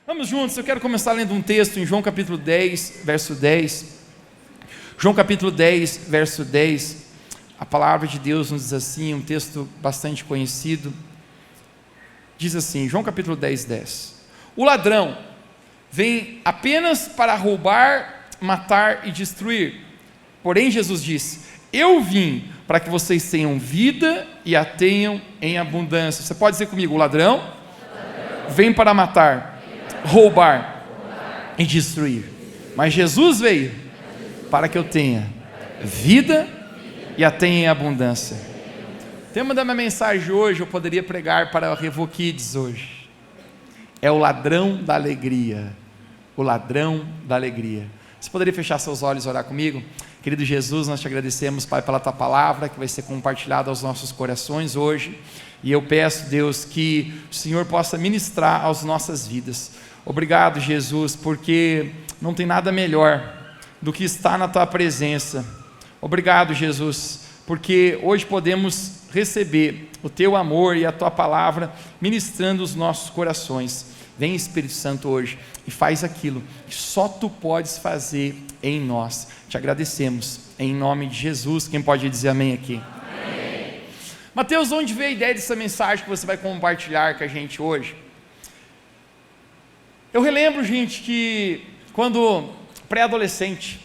Vamos juntos, eu quero começar lendo um texto em João capítulo 10, verso 10. João capítulo 10, verso 10. A palavra de Deus nos diz assim, um texto bastante conhecido. Diz assim, João capítulo 10, 10. O ladrão vem apenas para roubar, matar e destruir. Porém Jesus disse, eu vim para que vocês tenham vida e a tenham em abundância. Você pode dizer comigo, o ladrão vem para matar, roubar e destruir. Mas Jesus veio para que eu tenha vida e a tenha em abundância. O tema da minha mensagem hoje, eu poderia pregar para o Revo Kids hoje. É o ladrão da alegria. O ladrão da alegria. Você poderia fechar seus olhos e orar comigo? Querido Jesus, nós te agradecemos, Pai, pela tua palavra que vai ser compartilhada aos nossos corações hoje. E eu peço, Deus, que o Senhor possa ministrar às nossas vidas. Obrigado, Jesus, porque não tem nada melhor do que estar na tua presença. Obrigado, Jesus, porque hoje podemos receber o teu amor e a tua palavra ministrando os nossos corações. Vem, Espírito Santo, hoje e faz aquilo que só tu podes fazer em nós. Te agradecemos, em nome de Jesus. Quem pode dizer amém aqui? Amém. Mateus, onde veio a ideia dessa mensagem que você vai compartilhar com a gente hoje? Eu relembro, gente, que quando pré-adolescente,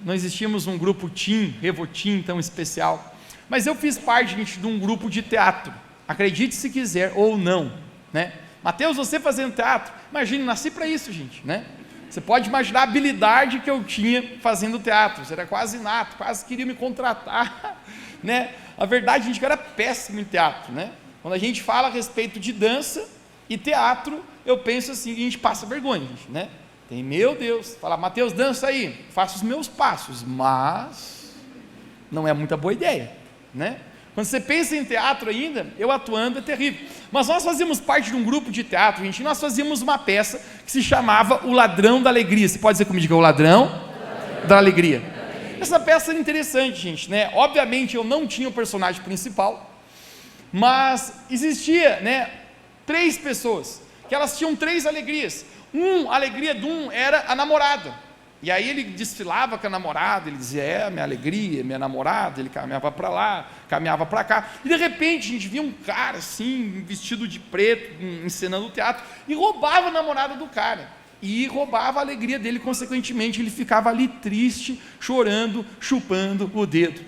não existíamos um grupo Teen, Revo Teen tão especial, mas eu fiz parte, gente, de um grupo de teatro, acredite se quiser ou não, né? Mateus, você fazendo teatro, imagine, nasci para isso, gente, né? Você pode imaginar a habilidade que eu tinha fazendo teatro, isso era quase inato, quase queria me contratar, né? A verdade, gente, que eu era péssimo em teatro, né? Quando a gente fala a respeito de dança e teatro, eu penso assim, a gente passa vergonha, gente, né? Tem, meu Deus, fala, Mateus, dança aí, faço os meus passos, mas não é muita boa ideia, né? Quando você pensa em teatro ainda, eu atuando é terrível, mas nós fazíamos parte de um grupo de teatro, gente, e nós fazíamos uma peça que se chamava O Ladrão da Alegria. Você pode dizer comigo, o Ladrão da Alegria. Essa peça era interessante, gente, né? Obviamente eu não tinha o personagem principal, mas existia, né, 3 pessoas, que elas tinham 3 alegrias. A alegria de um era a namorada, e aí ele desfilava com a namorada, ele dizia, minha alegria, minha namorada, ele caminhava para lá, caminhava para cá, e de repente a gente via um cara assim, vestido de preto, encenando o teatro, e roubava a namorada do cara, e roubava a alegria dele, consequentemente ele ficava ali triste, chorando, chupando o dedo.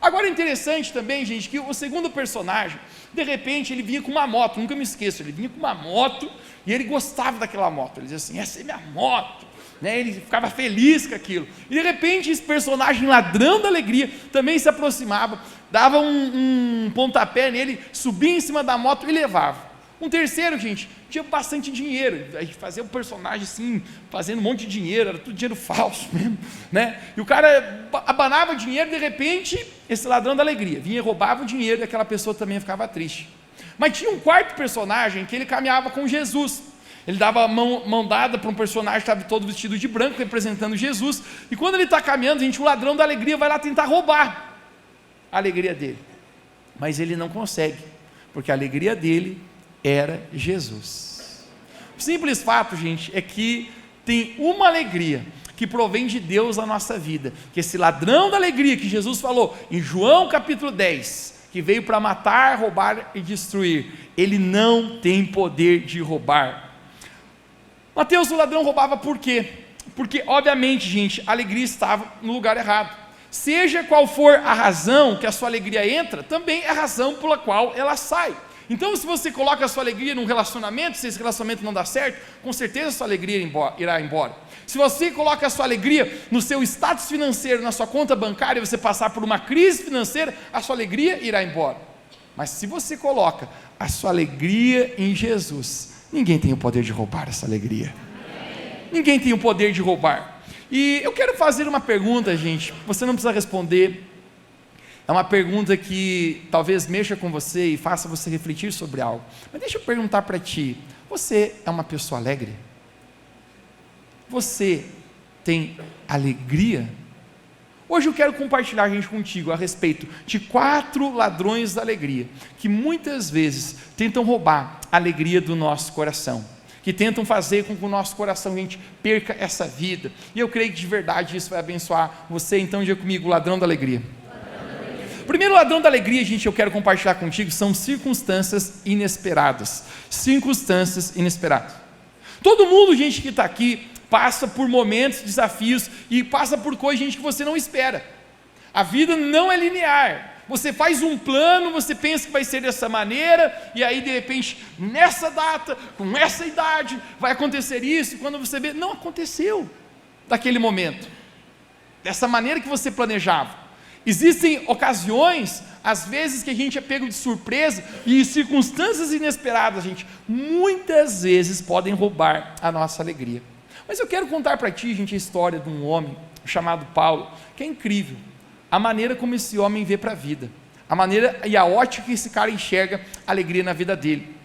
Agora é interessante também, gente, que o segundo personagem, de repente ele vinha com uma moto, nunca me esqueço, ele vinha com uma moto, e ele gostava daquela moto, ele dizia assim, essa é minha moto, né? Ele ficava feliz com aquilo, e de repente esse personagem ladrão da alegria, também se aproximava, dava um pontapé nele, subia em cima da moto e levava. Um terceiro, gente, tinha bastante dinheiro, aí fazia um personagem assim, fazendo um monte de dinheiro, era tudo dinheiro falso mesmo, né? E o cara abanava dinheiro, de repente, esse ladrão da alegria vinha, roubava o dinheiro e aquela pessoa também ficava triste. Mas tinha um quarto personagem que ele caminhava com Jesus, ele dava mão dada para um personagem que estava todo vestido de branco, representando Jesus, e quando ele está caminhando, gente, o ladrão da alegria vai lá tentar roubar a alegria dele, mas ele não consegue, porque a alegria dele era Jesus. O simples fato, gente, é que tem uma alegria que provém de Deus na nossa vida, que esse ladrão da alegria que Jesus falou em João capítulo 10, que veio para matar, roubar e destruir, ele não tem poder de roubar. Mateus, o ladrão roubava por quê? Porque obviamente, gente, a alegria estava no lugar errado. Seja qual for a razão que a sua alegria entra, também é a razão pela qual ela sai. Então, se você coloca a sua alegria num relacionamento, se esse relacionamento não dá certo, com certeza a sua alegria irá embora. Se você coloca a sua alegria no seu status financeiro, na sua conta bancária, e você passar por uma crise financeira, a sua alegria irá embora. Mas se você coloca a sua alegria em Jesus, ninguém tem o poder de roubar essa alegria. Ninguém tem o poder de roubar. E eu quero fazer uma pergunta, gente, você não precisa responder. É uma pergunta que talvez mexa com você e faça você refletir sobre algo. Mas deixa eu perguntar para ti, você é uma pessoa alegre? Você tem alegria? Hoje eu quero compartilhar, gente, contigo a respeito de 4 ladrões da alegria, que muitas vezes tentam roubar a alegria do nosso coração. que tentam fazer com que o nosso coração, a gente perca essa vida. E eu creio que de verdade isso vai abençoar você. Então diga comigo, ladrão da alegria. O primeiro ladrão da alegria, gente, eu quero compartilhar contigo, são circunstâncias inesperadas. Circunstâncias inesperadas. Todo mundo, gente, que está aqui, passa por momentos, desafios, e passa por coisas, gente, que você não espera. A vida não é linear. Você faz um plano, você pensa que vai ser dessa maneira, e aí de repente, nessa data, com essa idade, vai acontecer isso, e quando você vê, não aconteceu daquele momento, dessa maneira que você planejava. Existem ocasiões, às vezes, que a gente é pego de surpresa, e circunstâncias inesperadas, gente, muitas vezes podem roubar a nossa alegria. Mas eu quero contar para ti, gente, a história de um homem chamado Paulo, que é incrível. A maneira como esse homem vê para a vida, a maneira e a ótica que esse cara enxerga a alegria na vida dele.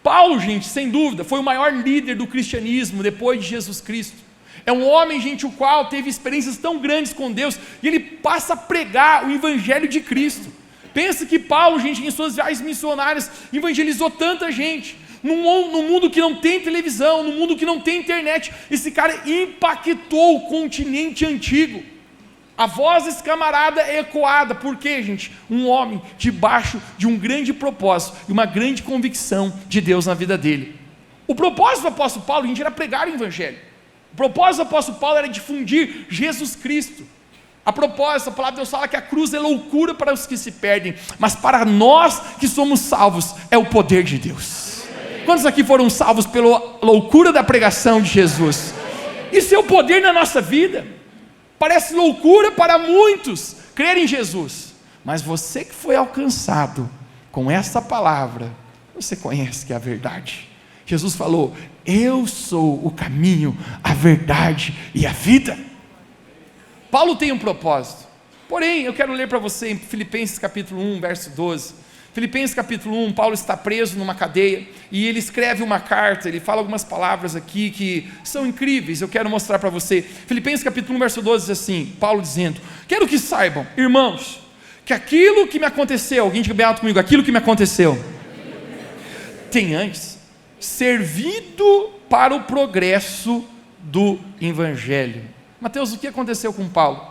Paulo, gente, sem dúvida, foi o maior líder do cristianismo depois de Jesus Cristo. É um homem, gente, o qual teve experiências tão grandes com Deus, e ele passa a pregar o evangelho de Cristo. Pensa que Paulo, gente, em suas viagens missionárias, evangelizou tanta gente. Num mundo que não tem televisão, num mundo que não tem internet, esse cara impactou o continente antigo. A voz desse camarada é ecoada, por quê, gente? Um homem debaixo de um grande propósito e uma grande convicção de Deus na vida dele. O propósito do apóstolo Paulo, gente, era pregar o evangelho. O propósito do apóstolo Paulo era difundir Jesus Cristo. A propósito, a palavra de Deus fala que a cruz é loucura para os que se perdem, mas para nós que somos salvos, é o poder de Deus. Quantos aqui foram salvos pela loucura da pregação de Jesus? Isso é o poder na nossa vida. Parece loucura para muitos crer em Jesus, mas você que foi alcançado com essa palavra, você conhece que é a verdade. Jesus falou: eu sou o caminho, a verdade e a vida. Paulo tem um propósito, porém eu quero ler para você em Filipenses capítulo 1, verso 12. Filipenses capítulo 1, Paulo está preso numa cadeia, e ele escreve uma carta, ele fala algumas palavras aqui que são incríveis, eu quero mostrar para você. Filipenses capítulo 1, verso 12 diz assim, Paulo dizendo: quero que saibam, irmãos, que aquilo que me aconteceu, alguém diga bem alto comigo, aquilo que me aconteceu, tem antes servido para o progresso do evangelho. Mateus, o que aconteceu com Paulo?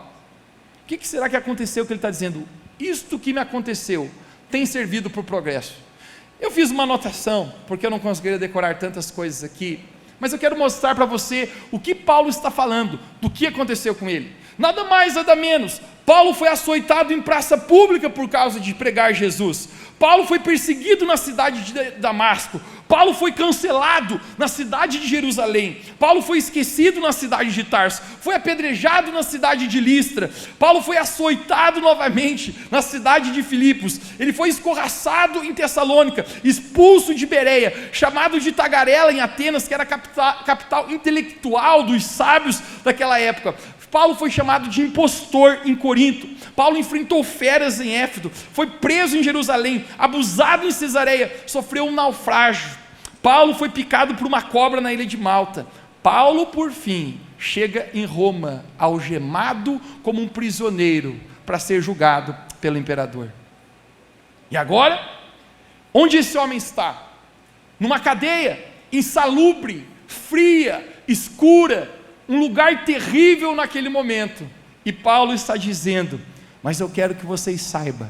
O que será que aconteceu que ele está dizendo? Isto que me aconteceu tem servido para o progresso. Eu fiz uma anotação, porque eu não conseguiria decorar tantas coisas aqui, mas eu quero mostrar para você o que Paulo está falando, do que aconteceu com ele. Nada mais, nada menos, Paulo foi açoitado em praça pública por causa de pregar Jesus. Paulo foi perseguido na cidade de Damasco. Paulo foi cancelado na cidade de Jerusalém. Paulo foi esquecido na cidade de Tarso. Foi apedrejado na cidade de Listra. Paulo foi açoitado novamente na cidade de Filipos. Ele foi escorraçado em Tessalônica, expulso de Bereia, chamado de tagarela em Atenas, que era a capital intelectual dos sábios daquela época. Paulo foi chamado de impostor em Corinto. Paulo enfrentou feras em Éfeso, foi preso em Jerusalém, abusado em Cesareia, sofreu um naufrágio. Paulo foi picado por uma cobra na ilha de Malta. Paulo, por fim, chega em Roma, algemado como um prisioneiro, para ser julgado pelo imperador. E agora, onde esse homem está? Numa cadeia insalubre, fria, escura, um lugar terrível naquele momento. E Paulo está dizendo: mas eu quero que vocês saibam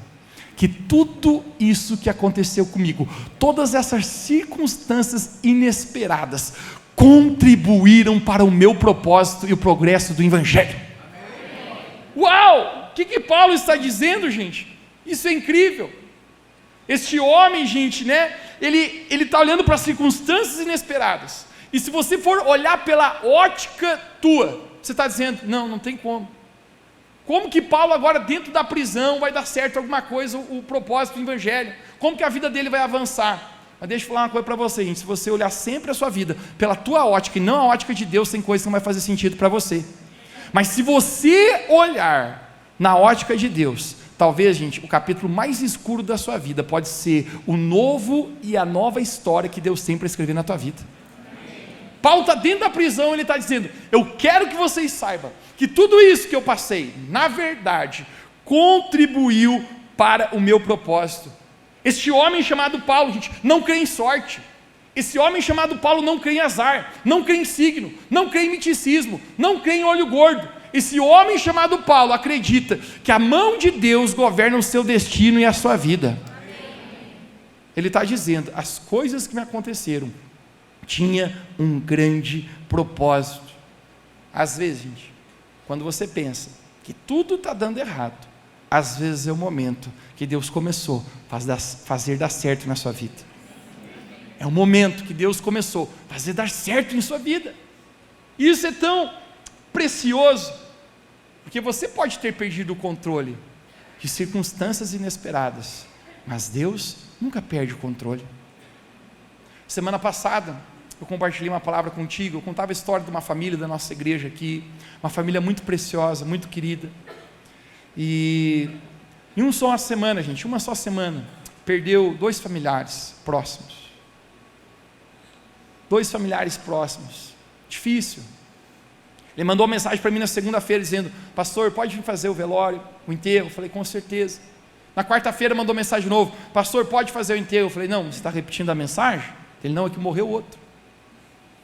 que tudo isso que aconteceu comigo, todas essas circunstâncias inesperadas, contribuíram para o meu propósito e o progresso do evangelho. Uau! O que Paulo está dizendo, gente? Isso é incrível. Este homem, gente, né? Ele está olhando para circunstâncias inesperadas. E se você for olhar pela ótica tua, você está dizendo: não tem como. Como que Paulo agora dentro da prisão vai dar certo alguma coisa, o propósito do evangelho? Como que a vida dele vai avançar? Mas deixa eu falar uma coisa para você, gente. Se você olhar sempre a sua vida pela tua ótica e não a ótica de Deus, tem coisa que não vai fazer sentido para você. Mas se você olhar na ótica de Deus, talvez, gente, o capítulo mais escuro da sua vida pode ser o novo e a nova história que Deus tem para escrever na tua vida. Paulo está dentro da prisão, ele está dizendo: eu quero que vocês saibam que tudo isso que eu passei, na verdade, contribuiu para o meu propósito. Este homem chamado Paulo, gente, não crê em sorte. Esse homem chamado Paulo não crê em azar, não crê em signo, não crê em miticismo, não crê em olho gordo. Esse homem chamado Paulo acredita que a mão de Deus governa o seu destino e a sua vida. Ele está dizendo, as coisas que me aconteceram tinha um grande propósito. Às vezes, gente, quando você pensa que tudo está dando errado, às vezes é o momento que Deus começou a fazer dar certo na sua vida. É o momento que Deus começou a fazer dar certo em sua vida. E isso é tão precioso, porque você pode ter perdido o controle de circunstâncias inesperadas, mas Deus nunca perde o controle. Semana passada, eu compartilhei uma palavra contigo, eu contava a história de uma família da nossa igreja aqui, uma família muito preciosa, muito querida, e em uma só semana, perdeu 2 familiares próximos. 2 familiares próximos, difícil. Ele mandou uma mensagem para mim na segunda-feira dizendo, pastor, pode vir fazer o velório, o enterro? Eu falei, com certeza. Na quarta-feira mandou mensagem de novo, pastor, pode fazer o enterro? Eu falei, não, você está repetindo a mensagem? Ele, não, é que morreu outro.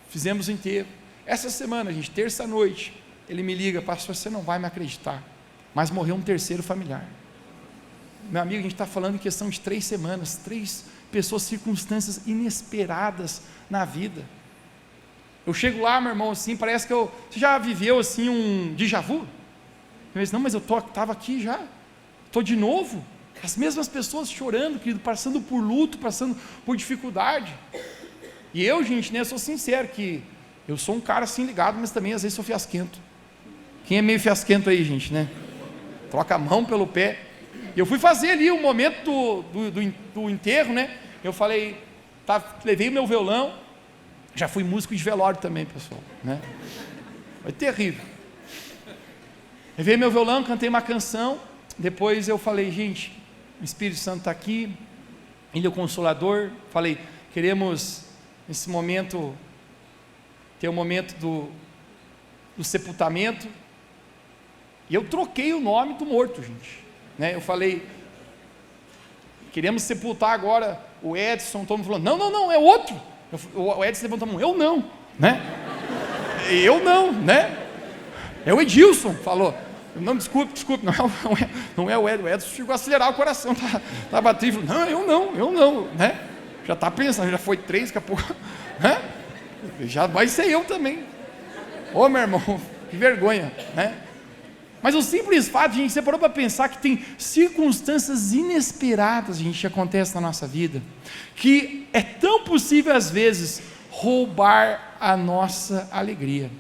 Fizemos o enterro. Essa semana, gente, terça-noite, ele me liga, pastor, você não vai me acreditar, mas morreu um 3º familiar. Meu amigo, a gente está falando em questão de 3 semanas, 3 pessoas, circunstâncias inesperadas na vida. Eu chego lá, meu irmão, assim, parece que você já viveu assim um déjà vu? Eu disse, não, mas eu estava aqui já, estou de novo, as mesmas pessoas chorando, querido, passando por luto, passando por dificuldade. E eu, gente, né, eu sou sincero, que eu sou um cara assim ligado, mas também às vezes sou fiasquento. Quem é meio fiasquento aí, gente, né? Troca a mão pelo pé. Eu fui fazer ali o momento do enterro, né? Eu falei, levei o meu violão, já fui músico de velório também, pessoal, né? Foi terrível. Levei meu violão, cantei uma canção, depois eu falei, gente, o Espírito Santo está aqui, Ele é o Consolador. Falei, queremos nesse momento ter o momento do sepultamento, e eu troquei o nome do morto, gente, né? Eu falei, queremos sepultar agora o Edson. Todo mundo falou, não, é outro. O Edson levantou a mão, eu não, né? Eu não, né? É o Edilson, falou. Não, desculpe, não é o Edson. O Edson chegou a acelerar o coração, tá batendo, não, eu não, né? Já está pensando, já foi 3, daqui a pouco, né? Já vai ser eu também. Ô, meu irmão, que vergonha, né? Mas o simples fato, gente, você parou para pensar que tem circunstâncias inesperadas, gente, que acontecem na nossa vida, que é tão possível às vezes roubar a nossa alegria.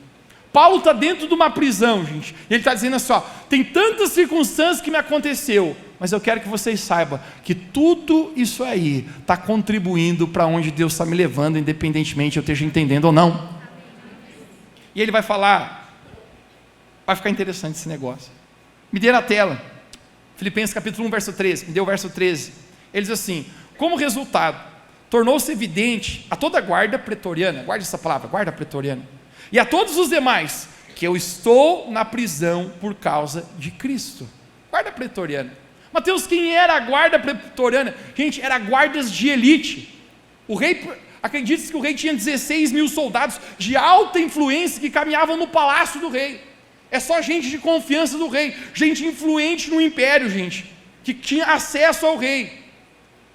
Paulo está dentro de uma prisão, gente, e ele está dizendo assim, ó, tem tantas circunstâncias que me aconteceu, mas eu quero que vocês saibam que tudo isso aí está contribuindo para onde Deus está me levando, independentemente eu esteja entendendo ou não. E ele vai falar, vai ficar interessante esse negócio. Me dê na tela, Filipenses capítulo 1, verso 13, me deu o verso 13, ele diz assim, como resultado, tornou-se evidente a toda a guarda pretoriana, guarde essa palavra, guarda pretoriana, e a todos os demais, que eu estou na prisão por causa de Cristo. Guarda pretoriana. Mateus, quem era a guarda pretoriana? Gente, era guardas de elite. O rei, acredita-se que o rei tinha 16 mil soldados de alta influência que caminhavam no palácio do rei. É só gente de confiança do rei, gente influente no império, gente, que tinha acesso ao rei.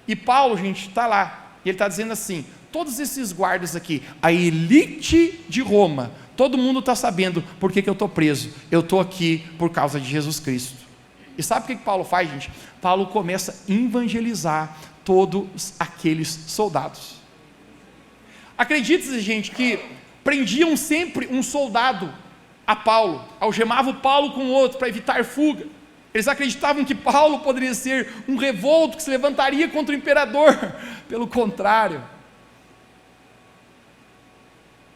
E Paulo, gente, está lá, e ele está dizendo assim, todos esses guardas aqui, a elite de Roma, todo mundo está sabendo por que eu estou preso, eu estou aqui por causa de Jesus Cristo. E sabe o que Paulo faz, gente? Paulo começa a evangelizar todos aqueles soldados. Acredite-se, gente, que prendiam sempre um soldado a Paulo, algemavam Paulo com outro para evitar fuga. Eles acreditavam que Paulo poderia ser um revolto que se levantaria contra o imperador. Pelo contrário,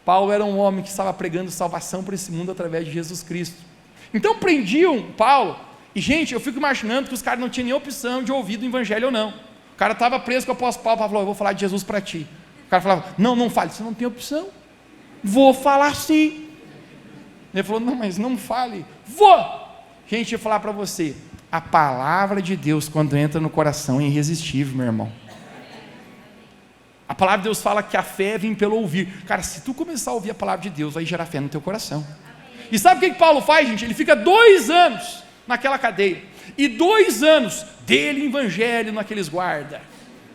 Paulo era um homem que estava pregando salvação para esse mundo através de Jesus Cristo. Então prendiam Paulo, e gente, eu fico imaginando que os caras não tinham nem opção de ouvir do evangelho ou não. O cara estava preso com o apóstolo Paulo, falou, eu vou falar de Jesus para ti. O cara falava, não fale, você não tem opção. Vou falar sim. Ele falou, não, mas não fale. Vou. Gente, eu vou falar para você, a palavra de Deus, quando entra no coração, é irresistível, meu irmão. A palavra de Deus fala que a fé vem pelo ouvir. Cara, se tu começar a ouvir a palavra de Deus, vai gerar fé no teu coração. E sabe o que Paulo faz, gente? Ele fica 2 anos naquela cadeia, e 2 anos dele evangelho naqueles guardas,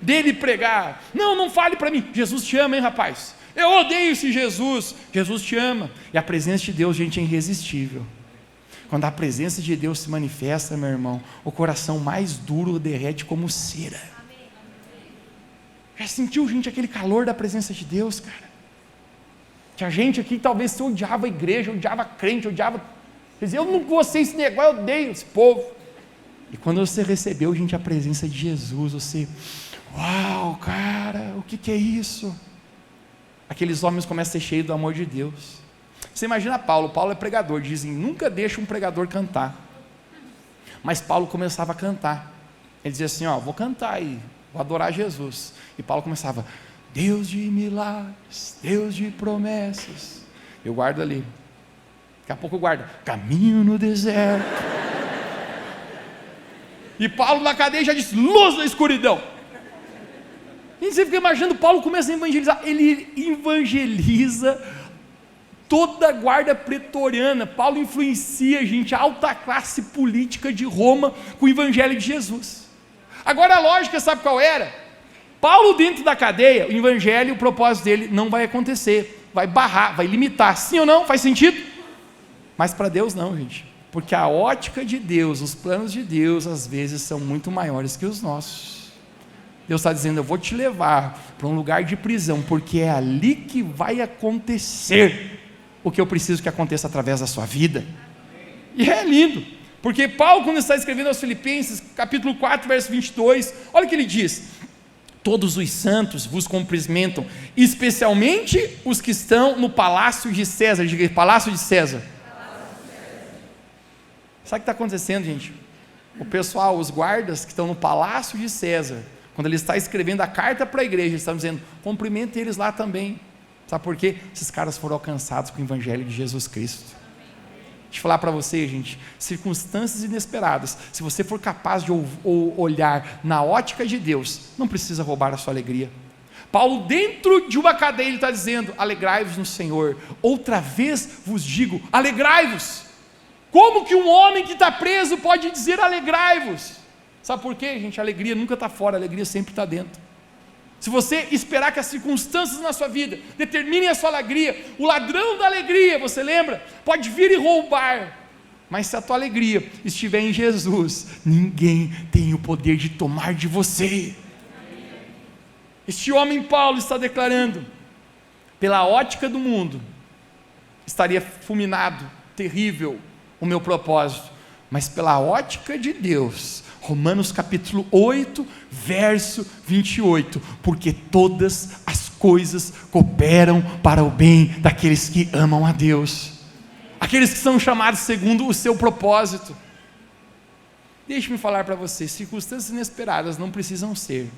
dele pregar. Não fale para mim, Jesus te ama, hein, rapaz? Eu odeio esse Jesus. Jesus te ama. E a presença de Deus, gente, é irresistível. Quando a presença de Deus se manifesta, meu irmão, o coração mais duro derrete como cera. Já sentiu, gente, aquele calor da presença de Deus, cara? Tinha gente aqui que talvez odiava a igreja, odiava a crente, odiava... Quer dizer, eu não gostei desse negócio, eu odeio esse povo. E quando você recebeu, gente, a presença de Jesus, você... Uau, cara, o que é isso? Aqueles homens começam a ser cheios do amor de Deus. Você imagina Paulo é pregador, dizem, nunca deixa um pregador cantar. Mas Paulo começava a cantar. Ele dizia assim, vou cantar aí, vou adorar Jesus. E Paulo começava, Deus de milagres, Deus de promessas. Eu guardo ali. Daqui a pouco eu guardo, caminho no deserto. E Paulo na cadeia já disse, luz na escuridão. E você fica imaginando, Paulo começa a evangelizar. Ele evangeliza toda a guarda pretoriana. Paulo influencia, gente, a alta classe política de Roma com o evangelho de Jesus. Agora a lógica, sabe qual era? Paulo dentro da cadeia, o evangelho, o propósito dele não vai acontecer, vai barrar, vai limitar, sim ou não? Faz sentido? Mas para Deus não, gente, porque a ótica de Deus, os planos de Deus, às vezes são muito maiores que os nossos. Deus está dizendo, eu vou te levar para um lugar de prisão, porque é ali que vai acontecer o que eu preciso que aconteça através da sua vida. E é lindo, porque Paulo, quando está escrevendo aos Filipenses, capítulo 4, verso 22, olha o que ele diz, todos os santos vos cumprimentam, especialmente os que estão no palácio de César. Diga, palácio de César. Sabe o que está acontecendo, gente? O pessoal, os guardas que estão no palácio de César, quando ele está escrevendo a carta para a igreja, eles estão dizendo, cumprimente eles lá também. Sabe por quê? Esses caras foram alcançados com o evangelho de Jesus Cristo. Deixa eu falar para você, gente, circunstâncias inesperadas, se você for capaz de olhar na ótica de Deus, não precisa roubar a sua alegria. Paulo, dentro de uma cadeia, ele está dizendo, alegrai-vos no Senhor, outra vez vos digo, alegrai-vos. Como que um homem que está preso pode dizer alegrai-vos? Sabe por quê, gente? A alegria nunca está fora, a alegria sempre está dentro. Se você esperar que as circunstâncias na sua vida determinem a sua alegria, o ladrão da alegria, você lembra? Pode vir e roubar, mas se a tua alegria estiver em Jesus, ninguém tem o poder de tomar de você. Este homem Paulo está declarando, pela ótica do mundo, estaria fulminado, terrível o meu propósito, mas pela ótica de Deus, Romanos capítulo 8, verso 28, porque todas as coisas cooperam para o bem daqueles que amam a Deus, aqueles que são chamados segundo o seu propósito. Deixe-me falar para você, circunstâncias inesperadas não precisam ser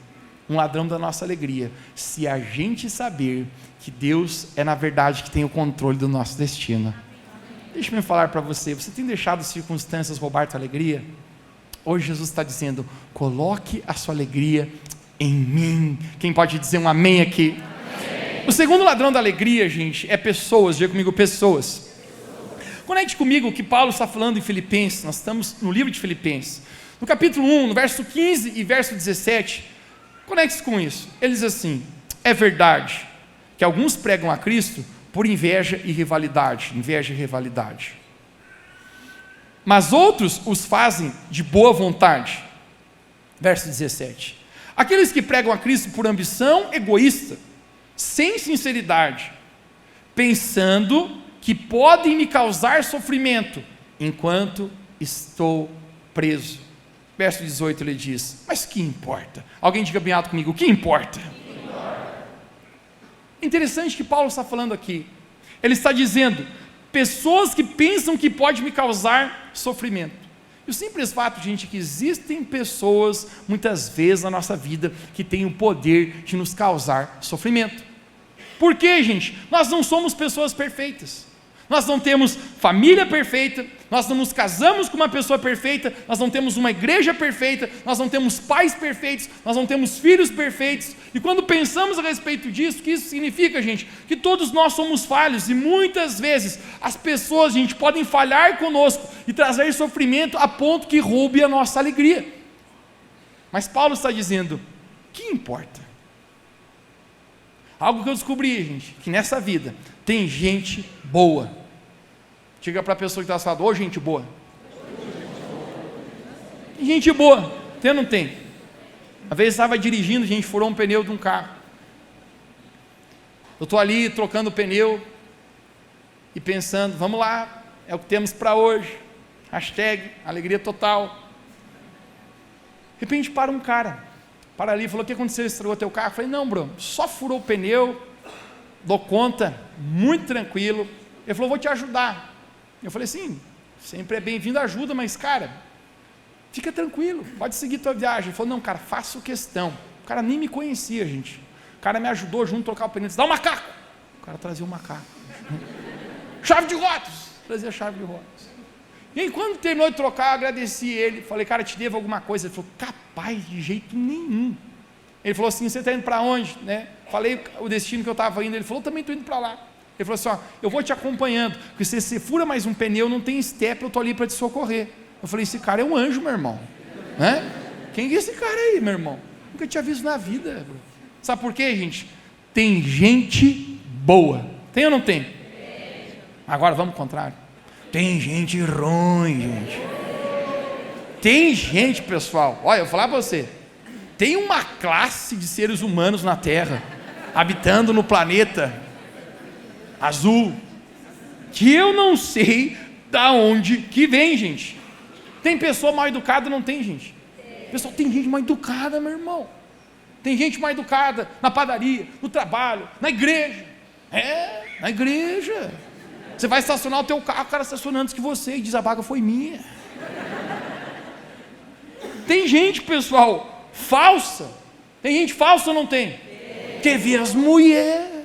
um ladrão da nossa alegria, se a gente saber que Deus é na verdade que tem o controle do nosso destino. Deixe-me falar para você, você tem deixado circunstâncias roubar tua alegria? Hoje Jesus está dizendo, coloque a sua alegria em mim. Quem pode dizer um amém aqui? Amém. O segundo ladrão da alegria, gente, é pessoas. Diga comigo, pessoas. Conecte comigo o que Paulo está falando em Filipenses. Nós estamos no livro de Filipenses, no capítulo 1, no verso 15 e verso 17. Conecte-se com isso. Ele diz assim, é verdade que alguns pregam a Cristo por inveja e rivalidade. Inveja e rivalidade. Mas outros os fazem de boa vontade. Verso 17. Aqueles que pregam a Cristo por ambição egoísta, sem sinceridade, pensando que podem me causar sofrimento, enquanto estou preso. Verso 18 ele diz, mas que importa? Alguém diga bem alto comigo, o que importa? Interessante que Paulo está falando aqui. Ele está dizendo, pessoas que pensam que pode me causar sofrimento. E o simples fato, gente, que existem pessoas, muitas vezes na nossa vida, que têm o poder de nos causar sofrimento. Por quê, gente? Nós não somos pessoas perfeitas. Nós não temos família perfeita, nós não nos casamos com uma pessoa perfeita, nós não temos uma igreja perfeita, nós não temos pais perfeitos, nós não temos filhos perfeitos. E quando pensamos a respeito disso, o que isso significa, gente? Que todos nós somos falhos, e muitas vezes as pessoas, gente, podem falhar conosco e trazer sofrimento a ponto que roube a nossa alegria. Mas Paulo está dizendo, que importa? Algo que eu descobri, gente, que nessa vida tem gente boa. Diga para a pessoa que está falando, ô gente boa. Tem gente boa, tem ou não tem? Uma vez eu estava dirigindo, a gente furou um pneu de um carro. Eu estou ali trocando o pneu e pensando, vamos lá, é o que temos para hoje. Hashtag alegria total. De repente para um cara, para ali, falou, o que aconteceu, estragou teu carro? Eu falei, não, Bruno, só furou o pneu, dou conta, muito tranquilo. Ele falou, vou te ajudar. Eu falei, sim, sempre é bem-vindo a ajuda, mas cara, fica tranquilo, pode seguir tua viagem. Ele falou, não, cara, faço questão. O cara nem me conhecia, gente. O cara me ajudou junto a trocar o pneu, disse, dá um macaco. O cara trazia um macaco. Chave de rodas, trazia chave de rodas. E aí, quando terminou de trocar, eu agradeci ele, falei, cara, te devo alguma coisa? Ele falou, capaz, de jeito nenhum. Ele falou assim, você está indo para onde? Né? Falei o destino que eu estava indo, ele falou, também estou indo para lá. Ele falou assim, ó, eu vou te acompanhando, porque se você fura mais um pneu, não tem step, eu estou ali para te socorrer. Eu falei, esse cara é um anjo, meu irmão. Né? Quem é esse cara aí, meu irmão? Nunca tinha visto na vida. Sabe por quê, gente? Tem gente boa. Tem ou não tem? Agora vamos ao contrário. Tem gente ruim, gente. Tem gente, pessoal, olha, eu vou falar para você, tem uma classe de seres humanos na Terra, habitando no planeta azul, que eu não sei da onde que vem, gente. Tem pessoa mal educada? Não tem, gente? Pessoal, tem gente mal educada, meu irmão. Tem gente mal educada na padaria, no trabalho, na igreja. Na igreja. Você vai estacionar o teu carro, o cara estaciona antes que você e diz, a vaga foi minha. Tem gente, pessoal, falsa. Tem gente falsa ou não tem? Quer ver as mulheres?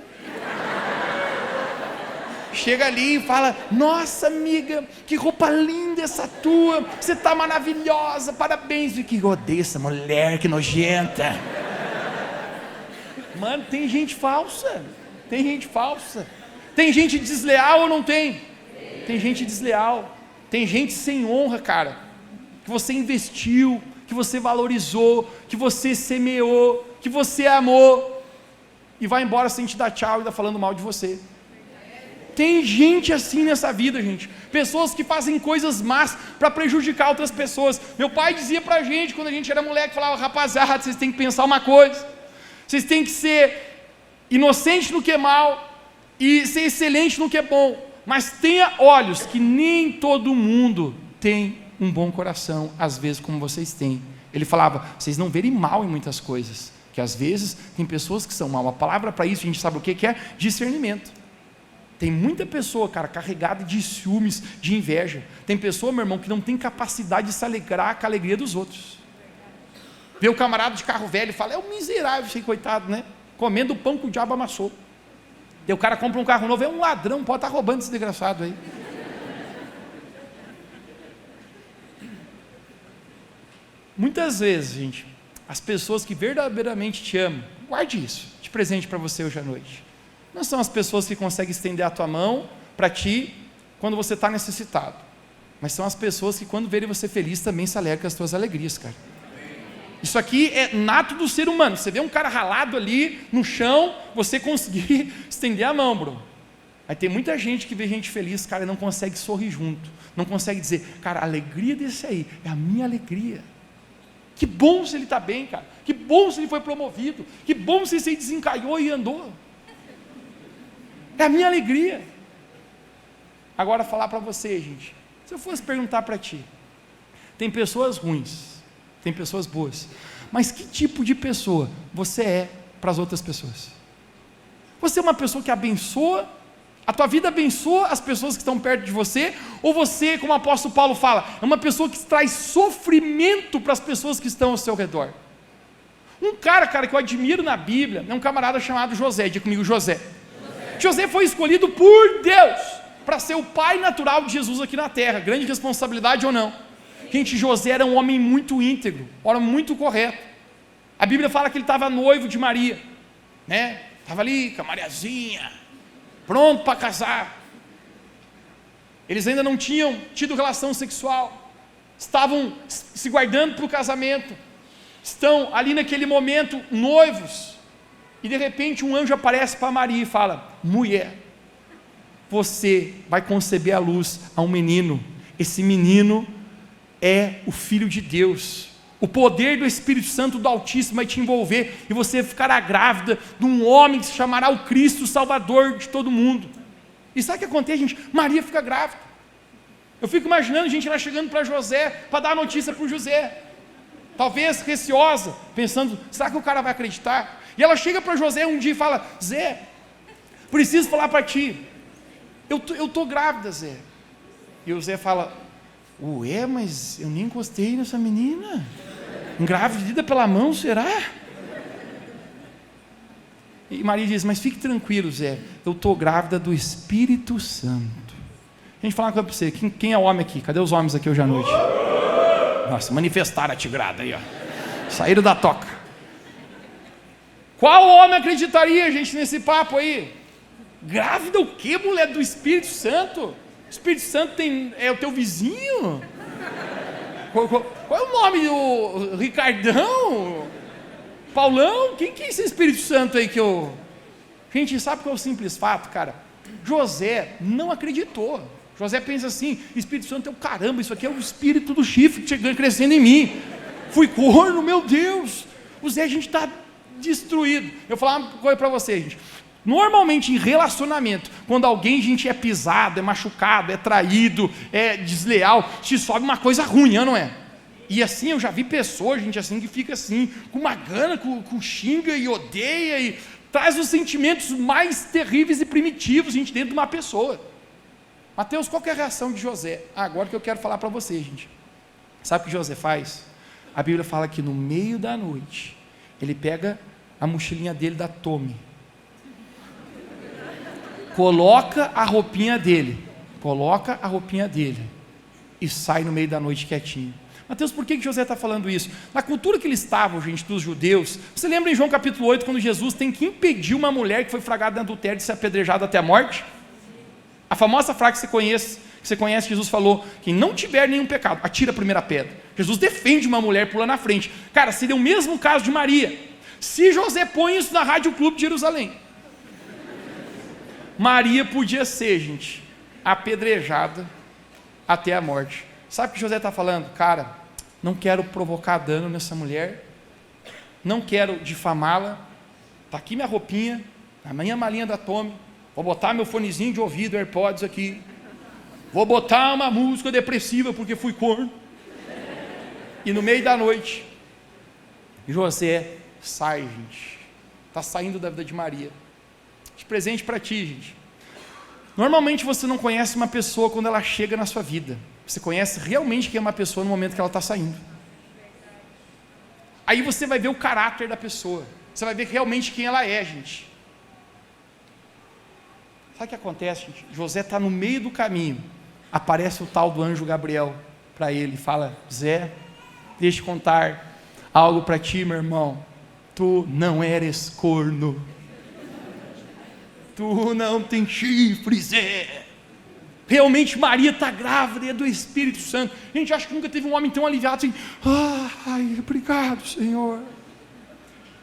Chega ali e fala, nossa amiga, que roupa linda essa tua, você está maravilhosa, parabéns. E que odeio essa mulher, que nojenta. Mano, tem gente falsa. Tem gente falsa. Tem gente desleal ou não tem? Tem gente desleal. Tem gente sem honra, cara, que você investiu, que você valorizou, que você semeou, que você amou, e vai embora sem te dar tchau e está falando mal de você. Tem gente assim nessa vida, gente. Pessoas que fazem coisas más para prejudicar outras pessoas. Meu pai dizia para a gente, quando a gente era moleque, falava, rapaziada, vocês têm que pensar uma coisa. Vocês têm que ser inocente no que é mal e ser excelente no que é bom. Mas tenha olhos, que nem todo mundo tem um bom coração, às vezes como vocês têm. Ele falava, vocês não verem mal em muitas coisas, que às vezes tem pessoas que são mal. A palavra para isso, a gente sabe o que é? Discernimento. Tem muita pessoa, cara, carregada de ciúmes, de inveja. Tem pessoa, meu irmão, que não tem capacidade de se alegrar com a alegria dos outros. Vê o camarada de carro velho e fala, é um miserável, sei, coitado, né? Comendo o pão que o diabo amassou. E o cara compra um carro novo, é um ladrão, pode estar roubando esse desgraçado aí. Muitas vezes, gente, as pessoas que verdadeiramente te amam, guarde isso, de presente para você hoje à noite. Não são as pessoas que conseguem estender a tua mão para ti quando você está necessitado, mas são as pessoas que quando verem você feliz também se alegram com as tuas alegrias, cara. Isso aqui é nato do ser humano. Você vê um cara ralado ali no chão, você conseguir estender a mão, bro. Aí tem muita gente que vê gente feliz, cara, e não consegue sorrir junto, não consegue dizer, cara, a alegria desse aí é a minha alegria. Que bom se ele está bem, cara. Que bom se ele foi promovido. Que bom se ele desencalhou e andou. É a minha alegria. Agora falar para você, gente, se eu fosse perguntar para ti, tem pessoas ruins, tem pessoas boas, mas que tipo de pessoa você é para as outras pessoas? Você é uma pessoa que abençoa, a tua vida abençoa as pessoas que estão perto de você, ou você, como o apóstolo Paulo fala, é uma pessoa que traz sofrimento para as pessoas que estão ao seu redor? Um cara, que eu admiro na Bíblia, é um camarada chamado José. Diga comigo, José. José foi escolhido por Deus para ser o pai natural de Jesus aqui na terra. Grande responsabilidade ou não? Gente, José era um homem muito íntegro, um homem muito correto. A Bíblia fala que ele estava noivo de Maria, né? Estava ali com a Mariazinha, pronto para casar. Eles ainda não tinham tido relação sexual, estavam se guardando para o casamento, estão ali naquele momento noivos, e de repente um anjo aparece para Maria e fala: mulher, você vai conceber à luz a um menino, esse menino é o Filho de Deus, o poder do Espírito Santo do Altíssimo vai te envolver, e você ficará grávida de um homem que se chamará o Cristo, o Salvador de todo mundo. E sabe o que acontece, gente? Maria fica grávida. Eu fico imaginando gente lá chegando para José, para dar a notícia para o José, talvez receosa, pensando: será que o cara vai acreditar? E ela chega para José um dia e fala: Zé, preciso falar para ti, eu estou grávida, Zé. E o Zé fala: ué, mas eu nem encostei nessa menina, engravidada pela mão, será? E Maria diz: mas fique tranquilo, Zé, eu estou grávida do Espírito Santo. A gente fala uma coisa para você, quem é homem aqui? Cadê os homens aqui hoje à noite? Nossa, manifestaram a tigrada aí, ó. Saíram da toca. Qual homem acreditaria, gente, nesse papo aí? Grávida o quê, mulher? Do Espírito Santo? O Espírito Santo é o teu vizinho? Qual é o nome do Ricardão? Paulão? Quem que é esse Espírito Santo aí que eu... Gente, sabe qual é o simples fato, cara? José não acreditou. José pensa assim: Espírito Santo é o caramba, isso aqui é o espírito do chifre chegando, crescendo em mim. Fui corno, meu Deus. O Zé, a gente está destruído. Eu vou falar uma coisa para você, gente. Normalmente em relacionamento, quando alguém, gente, é pisado, é machucado, é traído, é desleal, te sobe uma coisa ruim, não é? E assim, eu já vi pessoas, gente, assim, que fica assim, com uma gana, com xinga e odeia, e traz os sentimentos mais terríveis e primitivos, gente, dentro de uma pessoa. Mateus, qual que é a reação de José? Agora que eu quero falar para você, gente. Sabe o que José faz? A Bíblia fala que no meio da noite, ele pega a mochilinha dele da Tommy, coloca a roupinha dele e sai no meio da noite quietinho. Mateus, por que José está falando isso? Na cultura que eles estavam, gente, dos judeus, você lembra em João capítulo 8, quando Jesus tem que impedir uma mulher que foi flagrada em adultério de ser apedrejada até a morte? A famosa frase que você conhece, Jesus falou: quem não tiver nenhum pecado, atira a primeira pedra. Jesus defende uma mulher, pula na frente. Cara, seria o mesmo caso de Maria, se José põe isso na Rádio Clube de Jerusalém. Maria podia ser, gente, apedrejada até a morte. Sabe o que José está falando? Cara, não quero provocar dano nessa mulher, não quero difamá-la, está aqui minha roupinha, a minha malinha da Tommy, vou botar meu fonezinho de ouvido, AirPods aqui, vou botar uma música depressiva porque fui corno, e no meio da noite, José sai, gente, está saindo da vida de Maria. De presente para ti, gente. Normalmente você não conhece uma pessoa quando ela chega na sua vida, você conhece realmente quem é uma pessoa no momento que ela está saindo. Aí você vai ver o caráter da pessoa, você vai ver realmente quem ela é, gente. Sabe o que acontece, gente? José está no meio do caminho, aparece o tal do anjo Gabriel para ele e fala: Zé, deixa eu contar algo para ti, meu irmão, tu não eres corno, tu não tem chifre, Zé. Realmente Maria está grávida, é do Espírito Santo. Gente, acho que nunca teve um homem tão aliviado assim: ai, obrigado, Senhor.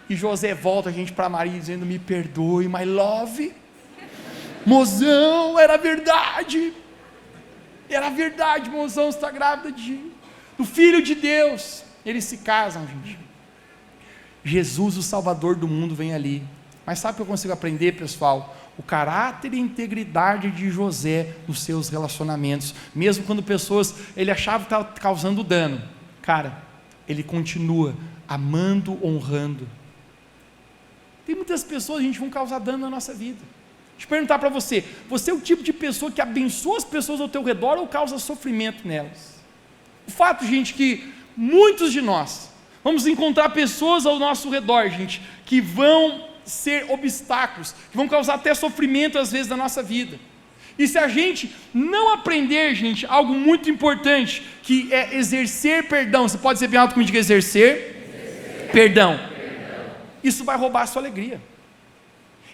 E José volta, gente, para Maria dizendo: me perdoe, my love. Mozão, era verdade, mozão, você está grávida do Filho de Deus. Eles se casam, gente. Jesus, o Salvador do mundo, vem ali. Mas sabe o que eu consigo aprender, pessoal? O caráter e a integridade de José nos seus relacionamentos, mesmo quando pessoas, ele achava que estava causando dano, cara, ele continua amando, honrando. Tem muitas pessoas, a gente, vão causar dano na nossa vida. Deixa eu perguntar para você: você é o tipo de pessoa que abençoa as pessoas ao teu redor ou causa sofrimento nelas? O fato, gente, que muitos de nós vamos encontrar pessoas ao nosso redor, gente, que vão ser obstáculos, que vão causar até sofrimento às vezes na nossa vida. E se a gente não aprender, gente, algo muito importante, que é exercer perdão, você pode dizer bem alto comigo, diga exercer perdão. Isso vai roubar a sua alegria.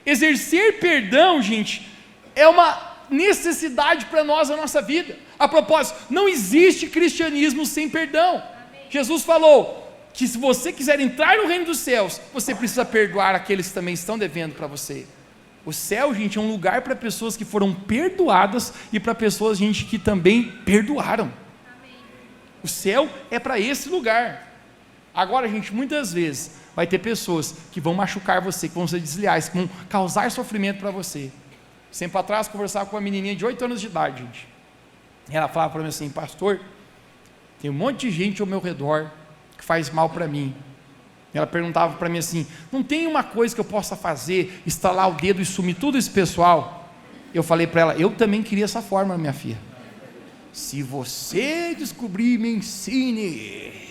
Exercer perdão, gente, é uma necessidade para nós na nossa vida. A propósito, não existe cristianismo sem perdão. Jesus falou que se você quiser entrar no reino dos céus, você precisa perdoar aqueles que também estão devendo para você. O céu, gente, é um lugar para pessoas que foram perdoadas e para pessoas, gente, que também perdoaram. O céu é para esse lugar. Agora, gente, muitas vezes vai ter pessoas que vão machucar você, que vão ser desleais, que vão causar sofrimento para você. Sempre atrás, conversava com uma menininha de 8 anos de idade, gente. Ela falava para mim assim: pastor, tem um monte de gente ao meu redor que faz mal para mim. Ela perguntava para mim assim: não tem uma coisa que eu possa fazer, estalar o dedo e sumir tudo esse pessoal? Eu falei para ela: eu também queria essa forma, minha filha. Se você descobrir, me ensine.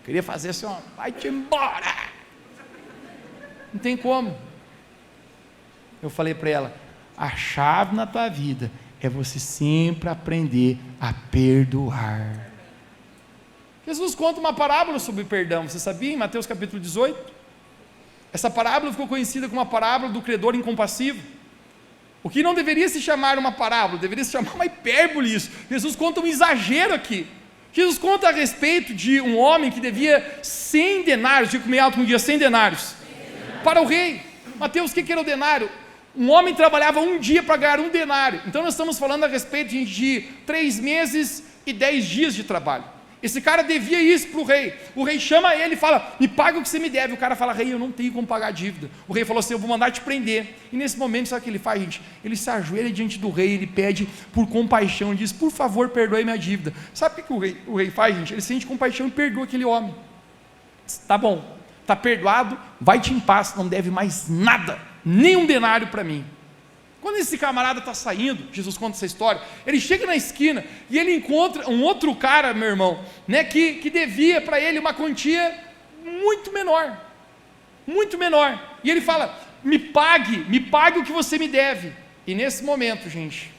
Queria fazer assim, ó, vai-te embora. Não tem como. Eu falei para ela: a chave na tua vida é você sempre aprender a perdoar. Jesus conta uma parábola sobre perdão, você sabia, em Mateus capítulo 18? Essa parábola ficou conhecida como a parábola do credor incompassivo. O que não deveria se chamar uma parábola, deveria se chamar uma hipérbole isso. Jesus conta um exagero aqui. Jesus conta a respeito de um homem que devia 100 denários, digo meio alto um dia, 100 denários, para o rei. Mateus, o que era o denário? Um homem trabalhava um dia para ganhar um denário. Então nós estamos falando a respeito de 3 meses e 10 dias de trabalho. Esse cara devia isso para o rei. O rei chama ele e fala: me paga o que você me deve. O cara fala: rei, eu não tenho como pagar a dívida. O rei falou assim: eu vou mandar te prender. E nesse momento, sabe o que ele faz, gente? Ele se ajoelha diante do rei, ele pede por compaixão, ele diz: por favor, perdoe minha dívida. Sabe o que o rei faz, gente? Ele sente compaixão e perdoa aquele homem. Tá bom, tá perdoado, vai-te em paz, não deve mais nada, nem um denário para mim. Quando esse camarada está saindo, Jesus conta essa história, ele chega na esquina e ele encontra um outro cara, meu irmão, né, que devia para ele uma quantia muito menor, e ele fala: me pague o que você me deve. E nesse momento, gente,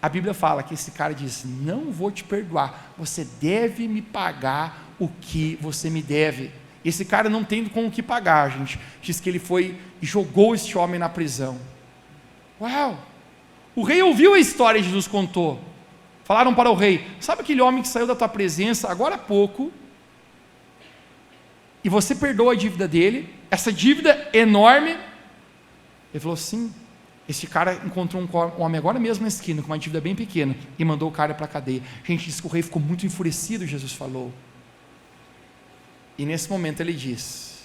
a Bíblia fala que esse cara diz: não vou te perdoar, você deve me pagar o que você me deve. Esse cara não tendo com o que pagar, gente, diz que ele foi e jogou este homem na prisão. Uau! O rei ouviu a história que Jesus contou. Falaram para o rei: sabe aquele homem que saiu da tua presença agora há pouco, e você perdoou a dívida dele, essa dívida enorme? Ele falou: sim. Esse cara encontrou um homem agora mesmo na esquina, com uma dívida bem pequena, e mandou o cara para a cadeia. Gente, diz que o rei ficou muito enfurecido, Jesus falou. E nesse momento ele diz: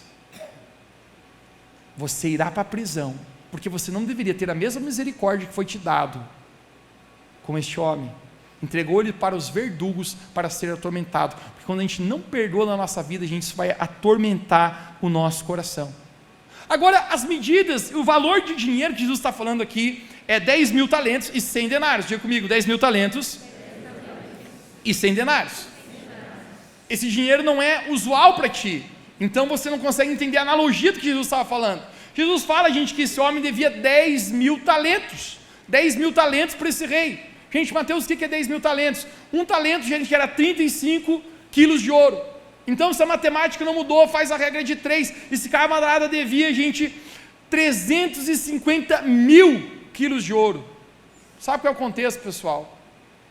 você irá para a prisão, porque você não deveria ter a mesma misericórdia que foi te dado com este homem. Entregou ele para os verdugos para ser atormentado, porque quando a gente não perdoa na nossa vida, a gente vai atormentar o nosso coração. Agora, as medidas, o valor de dinheiro que Jesus está falando aqui é 10 mil talentos e 100 denários. Diga comigo: 10 mil talentos e 100 denários. Esse dinheiro não é usual para ti, então você não consegue entender a analogia do que Jesus estava falando. Jesus fala, gente, que esse homem devia 10 mil talentos, 10 mil talentos para esse rei. Gente, Mateus, o que é 10 mil talentos? Um talento, gente, que era 35 quilos de ouro. Então, se a matemática não mudou, faz a regra de 3, esse camarada devia, gente, 350 mil quilos de ouro. Sabe qual é o contexto, pessoal?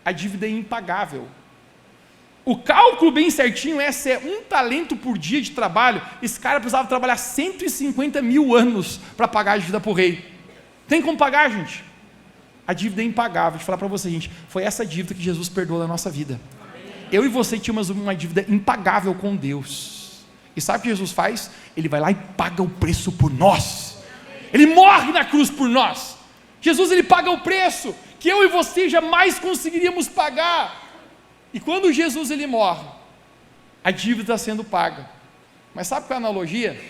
A dívida é impagável. O cálculo bem certinho é: se é um talento por dia de trabalho, esse cara precisava trabalhar 150 mil anos para pagar a dívida para o rei. Tem como pagar, gente? A dívida é impagável. Deixa eu falar para você, gente, foi essa dívida que Jesus perdoou na nossa vida. Eu e você tínhamos uma dívida impagável com Deus. E sabe o que Jesus faz? Ele vai lá e paga o preço por nós. Ele morre na cruz por nós. Jesus, ele paga o preço que eu e você jamais conseguiríamos pagar. E quando Jesus ele morre, a dívida está sendo paga. Mas sabe qual é a analogia?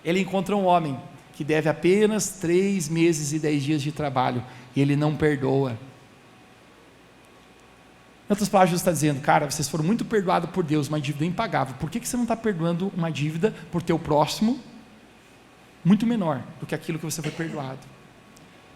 Ele encontra um homem que deve apenas 3 meses e 10 dias de trabalho, e ele não perdoa. Em outras palavras, Jesus está dizendo: cara, vocês foram muito perdoados por Deus, uma dívida impagável. Por que você não está perdoando uma dívida por teu próximo muito menor do que aquilo que você foi perdoado?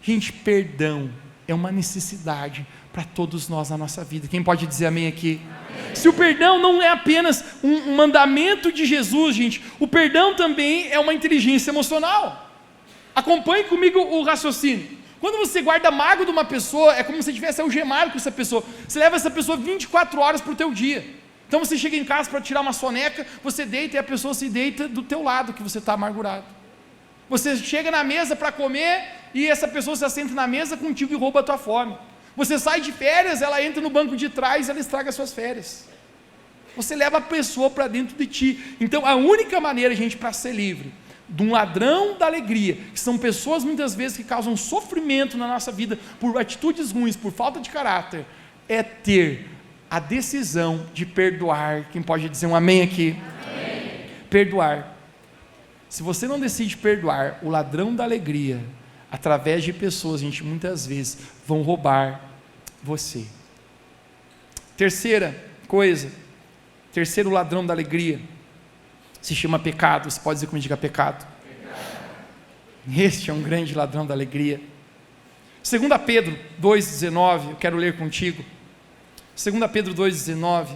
Gente, perdão é uma necessidade para todos nós na nossa vida. Quem pode dizer amém aqui? Amém. Se o perdão não é apenas um mandamento de Jesus, gente, o perdão também é uma inteligência emocional. Acompanhe comigo o raciocínio. Quando você guarda mágoa de uma pessoa, é como se tivesse algemado com essa pessoa. Você leva essa pessoa 24 horas para o teu dia. Então você chega em casa para tirar uma soneca, você deita e a pessoa se deita do teu lado, que você está amargurado. Você chega na mesa para comer e essa pessoa se assenta na mesa contigo e rouba a tua fome. Você sai de férias, ela entra no banco de trás e ela estraga as suas férias. Você leva a pessoa para dentro de ti. Então a única maneira, gente, para ser livre de um ladrão da alegria, que são pessoas muitas vezes que causam sofrimento na nossa vida por atitudes ruins, por falta de caráter, é ter a decisão de perdoar. Quem pode dizer um amém aqui? Amém. Perdoar. Se você não decide perdoar o ladrão da alegria, através de pessoas, gente, muitas vezes vão roubar você. Terceira coisa, terceiro ladrão da alegria, se chama pecado. Você pode dizer comigo, diga pecado. Este é um grande ladrão da alegria. 2 Pedro 2,19, eu quero ler contigo. 2 Pedro 2,19,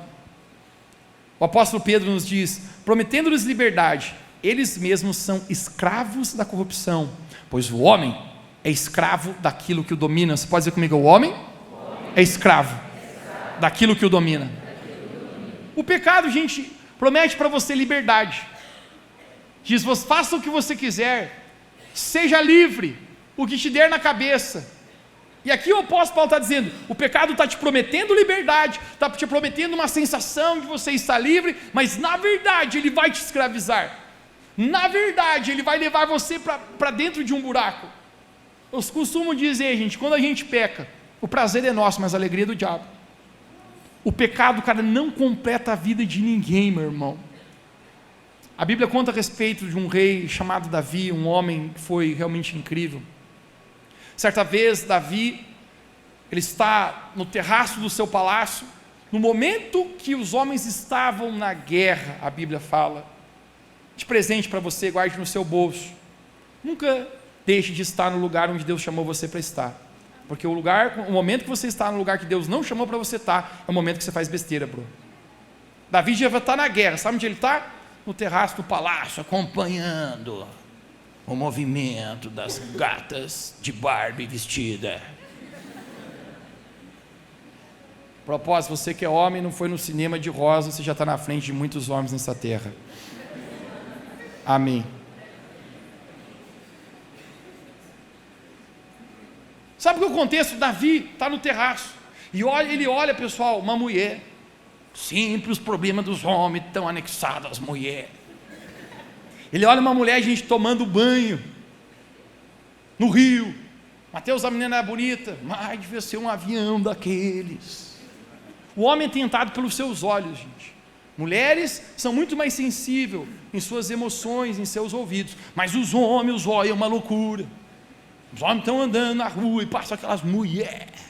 o apóstolo Pedro nos diz: prometendo-lhes liberdade, eles mesmos são escravos da corrupção, pois o homem é escravo daquilo que o domina. Você pode dizer comigo, o homem é escravo daquilo que o domina. O pecado, gente, promete para você liberdade. Diz: faça o que você quiser, seja livre, o que te der na cabeça. E aqui o apóstolo Paulo está dizendo: o pecado está te prometendo liberdade, está te prometendo uma sensação de você estar livre, mas na verdade ele vai te escravizar. Na verdade ele vai levar você para dentro de um buraco. Eu costumo dizer, gente, quando a gente peca, o prazer é nosso, mas a alegria é do diabo. O pecado, cara, não completa a vida de ninguém, meu irmão. A Bíblia conta a respeito de um rei chamado Davi, um homem que foi realmente incrível. Certa vez, Davi, ele está no terraço do seu palácio, no momento que os homens estavam na guerra, a Bíblia fala. De presente para você, guarde no seu bolso. Nunca deixe de estar no lugar onde Deus chamou você para estar. Porque o momento que você está no lugar que Deus não chamou para você estar, é o momento que você faz besteira, bro. Davi já está na guerra, sabe onde ele está? No terraço do palácio, acompanhando o movimento das gatas de Barbie vestida. Propósito, você que é homem, não foi no cinema de rosa, você já está na frente de muitos homens nessa terra. Amém. Sabe o que é o contexto? Davi está no terraço, e ele olha, pessoal, uma mulher. Sempre os problemas dos homens estão anexados às mulheres. Ele olha uma mulher, gente, tomando banho no rio. Mateus, a menina era bonita, mas devia ser um avião daqueles. O homem é tentado pelos seus olhos, gente. Mulheres são muito mais sensíveis em suas emoções, em seus ouvidos, mas os homens, os olhos é uma loucura. Os homens estão andando na rua e passam aquelas mulheres.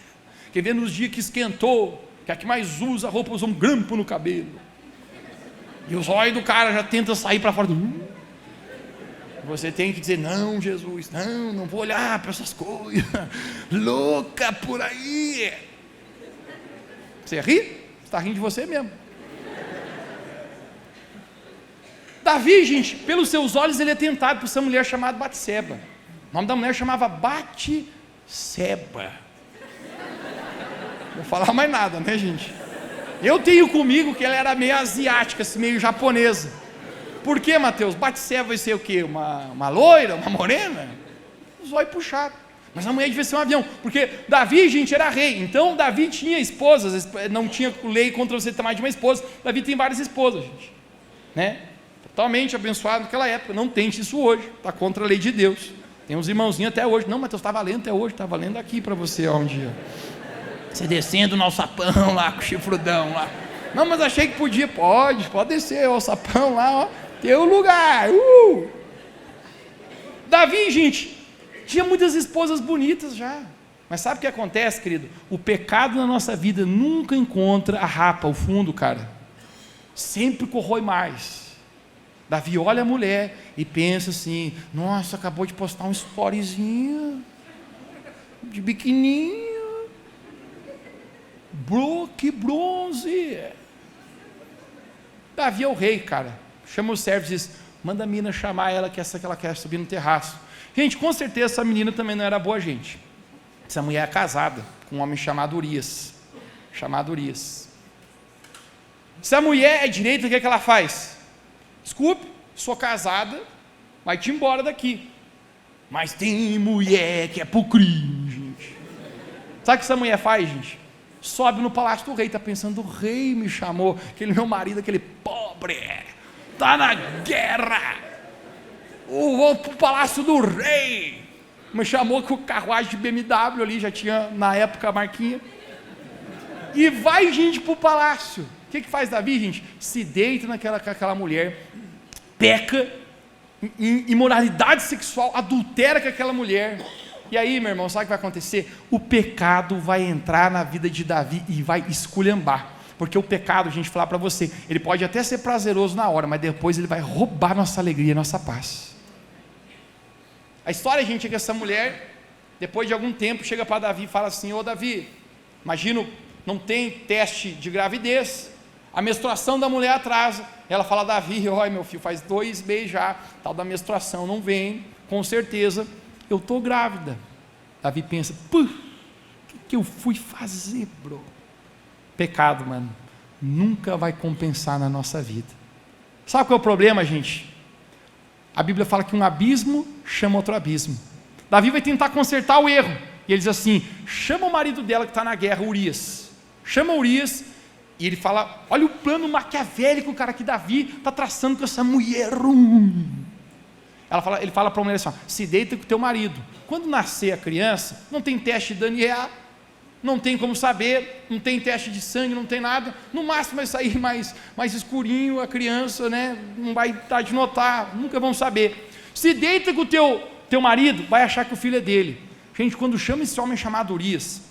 Quer ver nos dias que esquentou, que a que mais usa roupa usa um grampo no cabelo. E os olhos do cara já tentam sair para fora do... Você tem que dizer: não, Jesus, não vou olhar para essas coisas. Louca por aí. Você ri? Você está rindo de você mesmo. Davi, gente, pelos seus olhos ele é tentado por essa mulher chamada Batseba. O nome da mulher chamava Batseba. Não vou falar mais nada, né, gente? Eu tenho comigo que ela era meio asiática, assim, meio japonesa. Por que, Mateus? Batseba vai ser o quê? Uma loira, uma morena? Os olhos puxados. Mas a mulher devia ser um avião, porque Davi, gente, era rei. Então Davi tinha esposas, não tinha lei contra você ter mais de uma esposa. Davi tem várias esposas, gente, né? Totalmente abençoado naquela época. Não tente isso hoje, está contra a lei de Deus. Tem uns irmãozinhos até hoje. Não, Mateus, está valendo até hoje, está valendo aqui para você um dia. Você descendo no alçapão lá, com o chifrudão lá. Não, mas achei que podia. Pode descer o alçapão lá, ó. Teu lugar. Davi, gente, tinha muitas esposas bonitas já. Mas sabe o que acontece, querido? O pecado na nossa vida nunca encontra a rapa, o fundo, cara. Sempre corrói mais. Davi olha a mulher e pensa assim: nossa, acabou de postar um storyzinho. de biquininho. Que bronze. Davi é o rei, cara. Chama os servos e diz: manda a menina chamar ela, que essa que ela quer subir no terraço. Gente, com certeza essa menina também não era boa gente. Essa mulher é casada com um homem chamado Urias. Se a mulher é direita, o que ela faz? Desculpe, sou casada, vai-te embora daqui. Mas tem mulher que é pro crime, gente. Sabe o que essa mulher faz, gente? Sobe no palácio do rei, está pensando: o rei me chamou, aquele meu marido, aquele pobre, está na guerra, vou para o palácio do rei, me chamou com o carruagem de BMW ali, já tinha na época a marquinha, e vai, gente, para o palácio. O que faz Davi, gente? Se deita com aquela mulher, peca em imoralidade sexual, adultera com aquela mulher. E aí, meu irmão, sabe o que vai acontecer? O pecado vai entrar na vida de Davi e vai esculhambar. Porque o pecado, a gente falar para você, ele pode até ser prazeroso na hora, mas depois ele vai roubar nossa alegria, nossa paz. A história, gente, é que essa mulher, depois de algum tempo, chega para Davi e fala assim: ô Davi, imagino, não tem teste de gravidez, a menstruação da mulher atrasa. Ela fala: Davi, olha meu filho, faz 2 meses já, tal da menstruação não vem, com certeza eu estou grávida. Davi pensa: o que eu fui fazer, bro? Pecado, mano, nunca vai compensar na nossa vida. Sabe qual é o problema, gente? A Bíblia fala que um abismo chama outro abismo. Davi vai tentar consertar o erro, e ele diz assim: chama o marido dela que está na guerra, Urias. Chama Urias, e ele fala: olha o plano maquiavélico, cara, que Davi está traçando com essa mulher. Ele fala para a mulher assim: se deita com o teu marido. Quando nascer a criança, não tem teste de DNA, não tem como saber, não tem teste de sangue, não tem nada. No máximo vai sair mais escurinho a criança, né? Não vai dar de notar, nunca vão saber. Se deita com o teu marido, vai achar que o filho é dele. Gente, quando chama esse homem chamado Urias,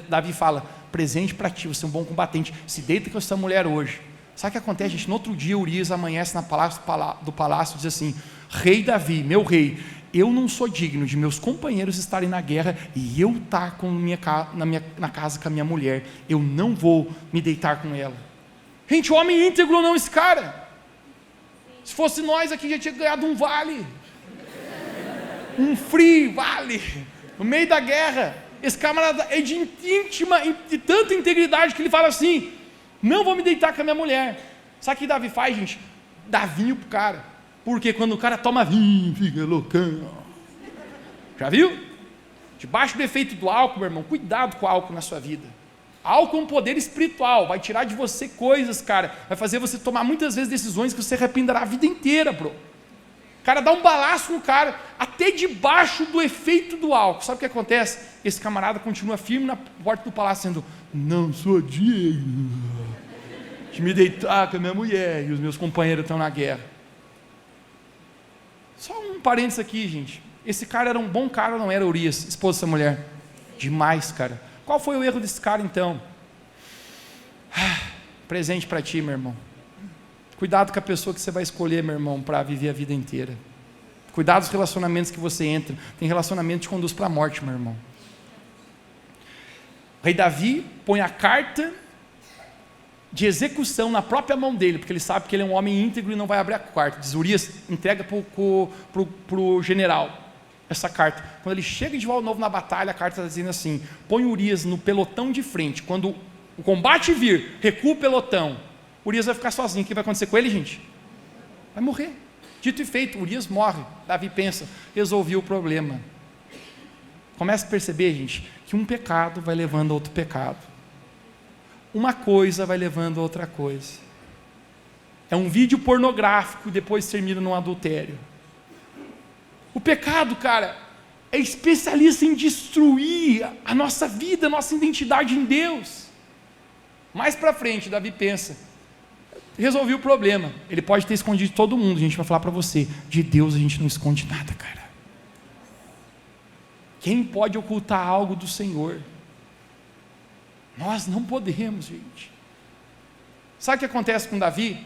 Davi fala: presente para ti, você é um bom combatente, se deita com essa mulher hoje. Sabe o que acontece, gente? No outro dia, Urias amanhece do palácio e diz assim: rei Davi, meu rei, eu não sou digno de meus companheiros estarem na guerra e eu estar na casa com a minha mulher. Eu não vou me deitar com ela. Gente, o homem íntegro não, esse cara. Se fosse nós aqui, já tinha ganhado um vale, um free vale, no meio da guerra. Esse camarada é de tanta integridade que ele fala assim: não vou me deitar com a minha mulher. Sabe o que Davi faz, gente? Dá vinho pro cara. Porque quando o cara toma vinho, fica loucão. Já viu? Debaixo do efeito do álcool, meu irmão, cuidado com o álcool na sua vida. Álcool é um poder espiritual, vai tirar de você coisas, cara, vai fazer você tomar muitas vezes decisões que você arrependerá a vida inteira, bro. O cara dá um balaço no cara, até debaixo do efeito do álcool. Sabe o que acontece? Esse camarada continua firme na porta do palácio, dizendo: não sou digno de me deitar com a minha mulher, e os meus companheiros estão na guerra. Só um parênteses aqui, gente. Esse cara era um bom cara ou não era, Urias, esposo dessa mulher? Demais, cara. Qual foi o erro desse cara, então? Presente para ti, meu irmão. Cuidado com a pessoa que você vai escolher, meu irmão, para viver a vida inteira. Cuidado dos relacionamentos que você entra. Tem relacionamento que te conduz para a morte, meu irmão. O rei Davi põe a carta de execução na própria mão dele, porque ele sabe que ele é um homem íntegro e não vai abrir a carta. Diz: Urias, entrega para o general essa carta. Quando ele chega de novo na batalha, a carta está dizendo assim: põe Urias no pelotão de frente. Quando o combate vir, recua o pelotão. Urias vai ficar sozinho. O que vai acontecer com ele, gente? Vai morrer. Dito e feito, Urias morre. Davi pensa: resolvi o problema. Começa a perceber, gente, que um pecado vai levando a outro pecado. Uma coisa vai levando a outra coisa. É um vídeo pornográfico e depois termina num adultério. O pecado, cara, é especialista em destruir a nossa vida, a nossa identidade em Deus. Mais para frente, Davi pensa: resolvi o problema. Ele pode ter escondido de todo mundo. A gente vai falar para você: de Deus a gente não esconde nada, cara. Quem pode ocultar algo do Senhor? Nós não podemos, gente. Sabe o que acontece com Davi?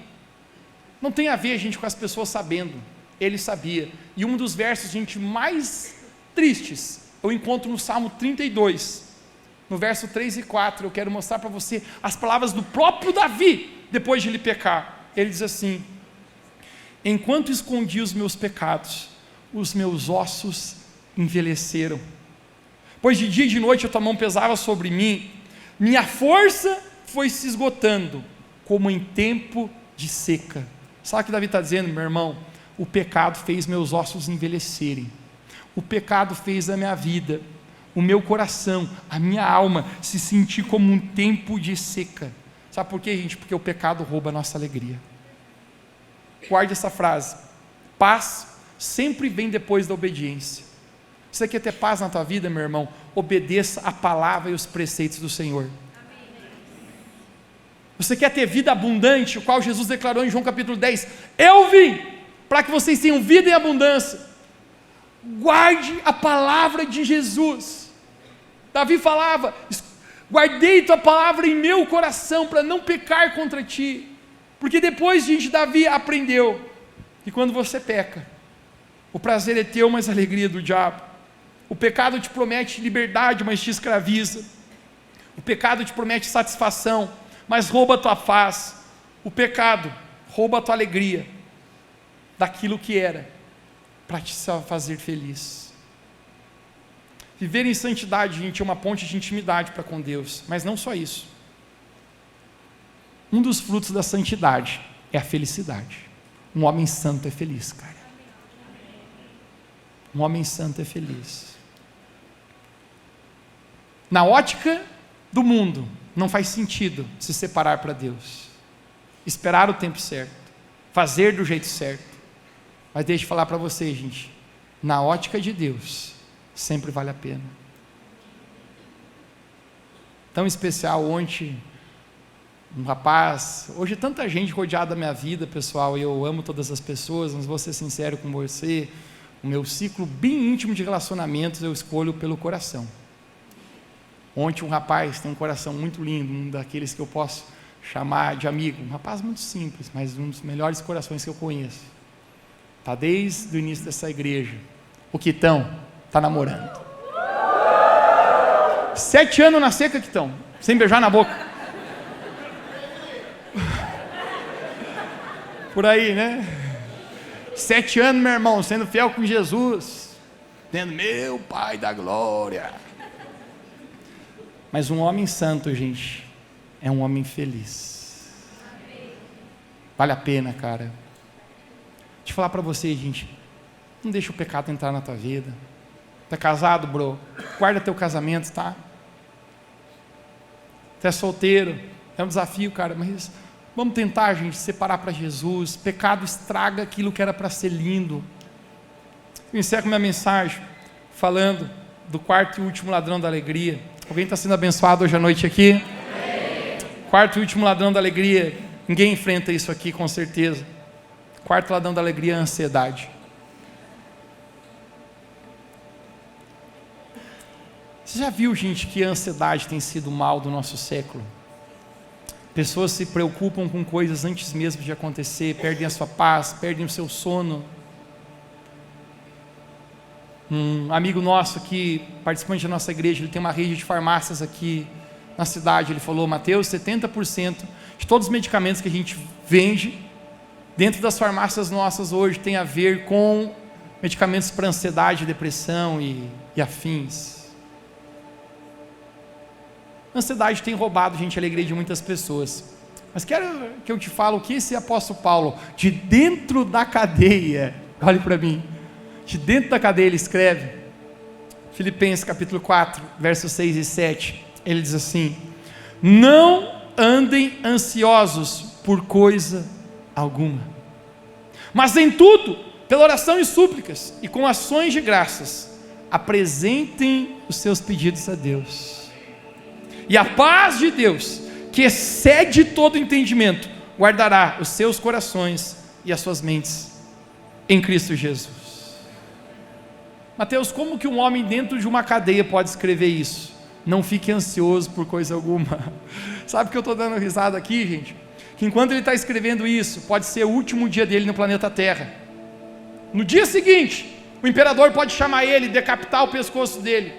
Não tem a ver, gente, com as pessoas sabendo. Ele sabia. E um dos versos, gente, mais tristes eu encontro no Salmo 32, no verso 3 e 4, eu quero mostrar para você as palavras do próprio Davi, depois de ele pecar. Ele diz assim: enquanto escondi os meus pecados, os meus ossos envelheceram, pois de dia e de noite a tua mão pesava sobre mim, minha força foi se esgotando, como em tempo de seca. Sabe o que Davi está dizendo, meu irmão? O pecado fez meus ossos envelhecerem, o pecado fez a minha vida, o meu coração, a minha alma se sentir como um tempo de seca. Sabe por quê, gente? Porque o pecado rouba a nossa alegria. Guarde essa frase: paz sempre vem depois da obediência. Você quer ter paz na tua vida, meu irmão? Obedeça a palavra e os preceitos do Senhor. Você quer ter vida abundante, o qual Jesus declarou em João capítulo 10, eu vim para que vocês tenham vida em abundância. Guarde a palavra de Jesus. Davi falava: guardei tua palavra em meu coração para não pecar contra ti. Porque depois, gente, Davi aprendeu que quando você peca, o prazer é teu, mas a alegria é do diabo. O pecado te promete liberdade, mas te escraviza. O pecado te promete satisfação, mas rouba a tua paz. O pecado rouba a tua alegria daquilo que era para te fazer feliz. Viver em santidade, gente, é uma ponte de intimidade para com Deus, mas não só isso. Um dos frutos da santidade é a felicidade. Um homem santo é feliz, cara. Um homem santo é feliz. Na ótica do mundo, não faz sentido se separar para Deus, esperar o tempo certo, fazer do jeito certo. Mas deixa eu falar para vocês, gente, na ótica de Deus, sempre vale a pena. Tão especial ontem, um rapaz, hoje tanta gente rodeada da minha vida, pessoal, e eu amo todas as pessoas, mas vou ser sincero com você, o meu ciclo bem íntimo de relacionamentos eu escolho pelo coração. Ontem um rapaz tem um coração muito lindo, um daqueles que eu posso chamar de amigo, um rapaz muito simples, mas um dos melhores corações que eu conheço. Está desde o início dessa igreja. O Quitão está namorando. 7 anos na seca, Quitão, sem beijar na boca. Por aí, né? 7 anos, meu irmão, sendo fiel com Jesus, tendo meu Pai da glória. Mas um homem santo, gente, é um homem feliz. Vale a pena, cara. Deixa eu falar para você, gente, não deixa o pecado entrar na tua vida. Tá casado, bro? Guarda teu casamento, tá? Tu é solteiro, é um desafio, cara, mas vamos tentar, gente, separar para Jesus. Pecado estraga aquilo que era para ser lindo. Eu encerro minha mensagem falando do quarto e último ladrão da alegria. Alguém está sendo abençoado hoje à noite aqui? Amém. Quarto e último ladrão da alegria. Ninguém enfrenta isso aqui, com certeza. Quarto ladrão da alegria é a ansiedade. Você já viu, gente, que a ansiedade tem sido o mal do nosso século? Pessoas se preocupam com coisas antes mesmo de acontecer, perdem a sua paz, perdem o seu sono. Um amigo nosso aqui, participante da nossa igreja, ele tem uma rede de farmácias aqui na cidade. Ele falou: Mateus, 70% de todos os medicamentos que a gente vende dentro das farmácias nossas hoje tem a ver com medicamentos para ansiedade, depressão e afins. A ansiedade tem roubado, gente, a alegria de muitas pessoas. Mas quero que eu te fale o que esse apóstolo Paulo, de dentro da cadeia, olhe para mim, de dentro da cadeia ele escreve, Filipenses capítulo 4, versos 6 e 7, ele diz assim: não andem ansiosos por coisa alguma, mas em tudo, pela oração e súplicas, e com ações de graças, apresentem os seus pedidos a Deus, e a paz de Deus, que excede todo entendimento, guardará os seus corações e as suas mentes em Cristo Jesus. Mateus, como que um homem dentro de uma cadeia pode escrever isso? Não fique ansioso por coisa alguma. Sabe que eu estou dando risada aqui, gente? Que enquanto ele está escrevendo isso, pode ser o último dia dele no planeta Terra. No dia seguinte, O imperador pode chamar ele, decapitar o pescoço dele.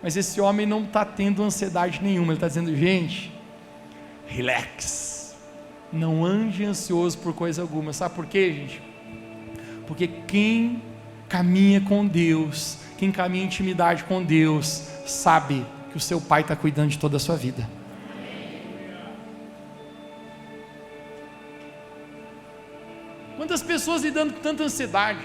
Mas esse homem não está tendo ansiedade nenhuma. Ele está dizendo: gente, relax, não ande ansioso por coisa alguma. Sabe por quê, gente? Porque quem caminha com Deus, quem caminha em intimidade com Deus, sabe que o seu Pai está cuidando de toda a sua vida. Quantas pessoas lidando com tanta ansiedade?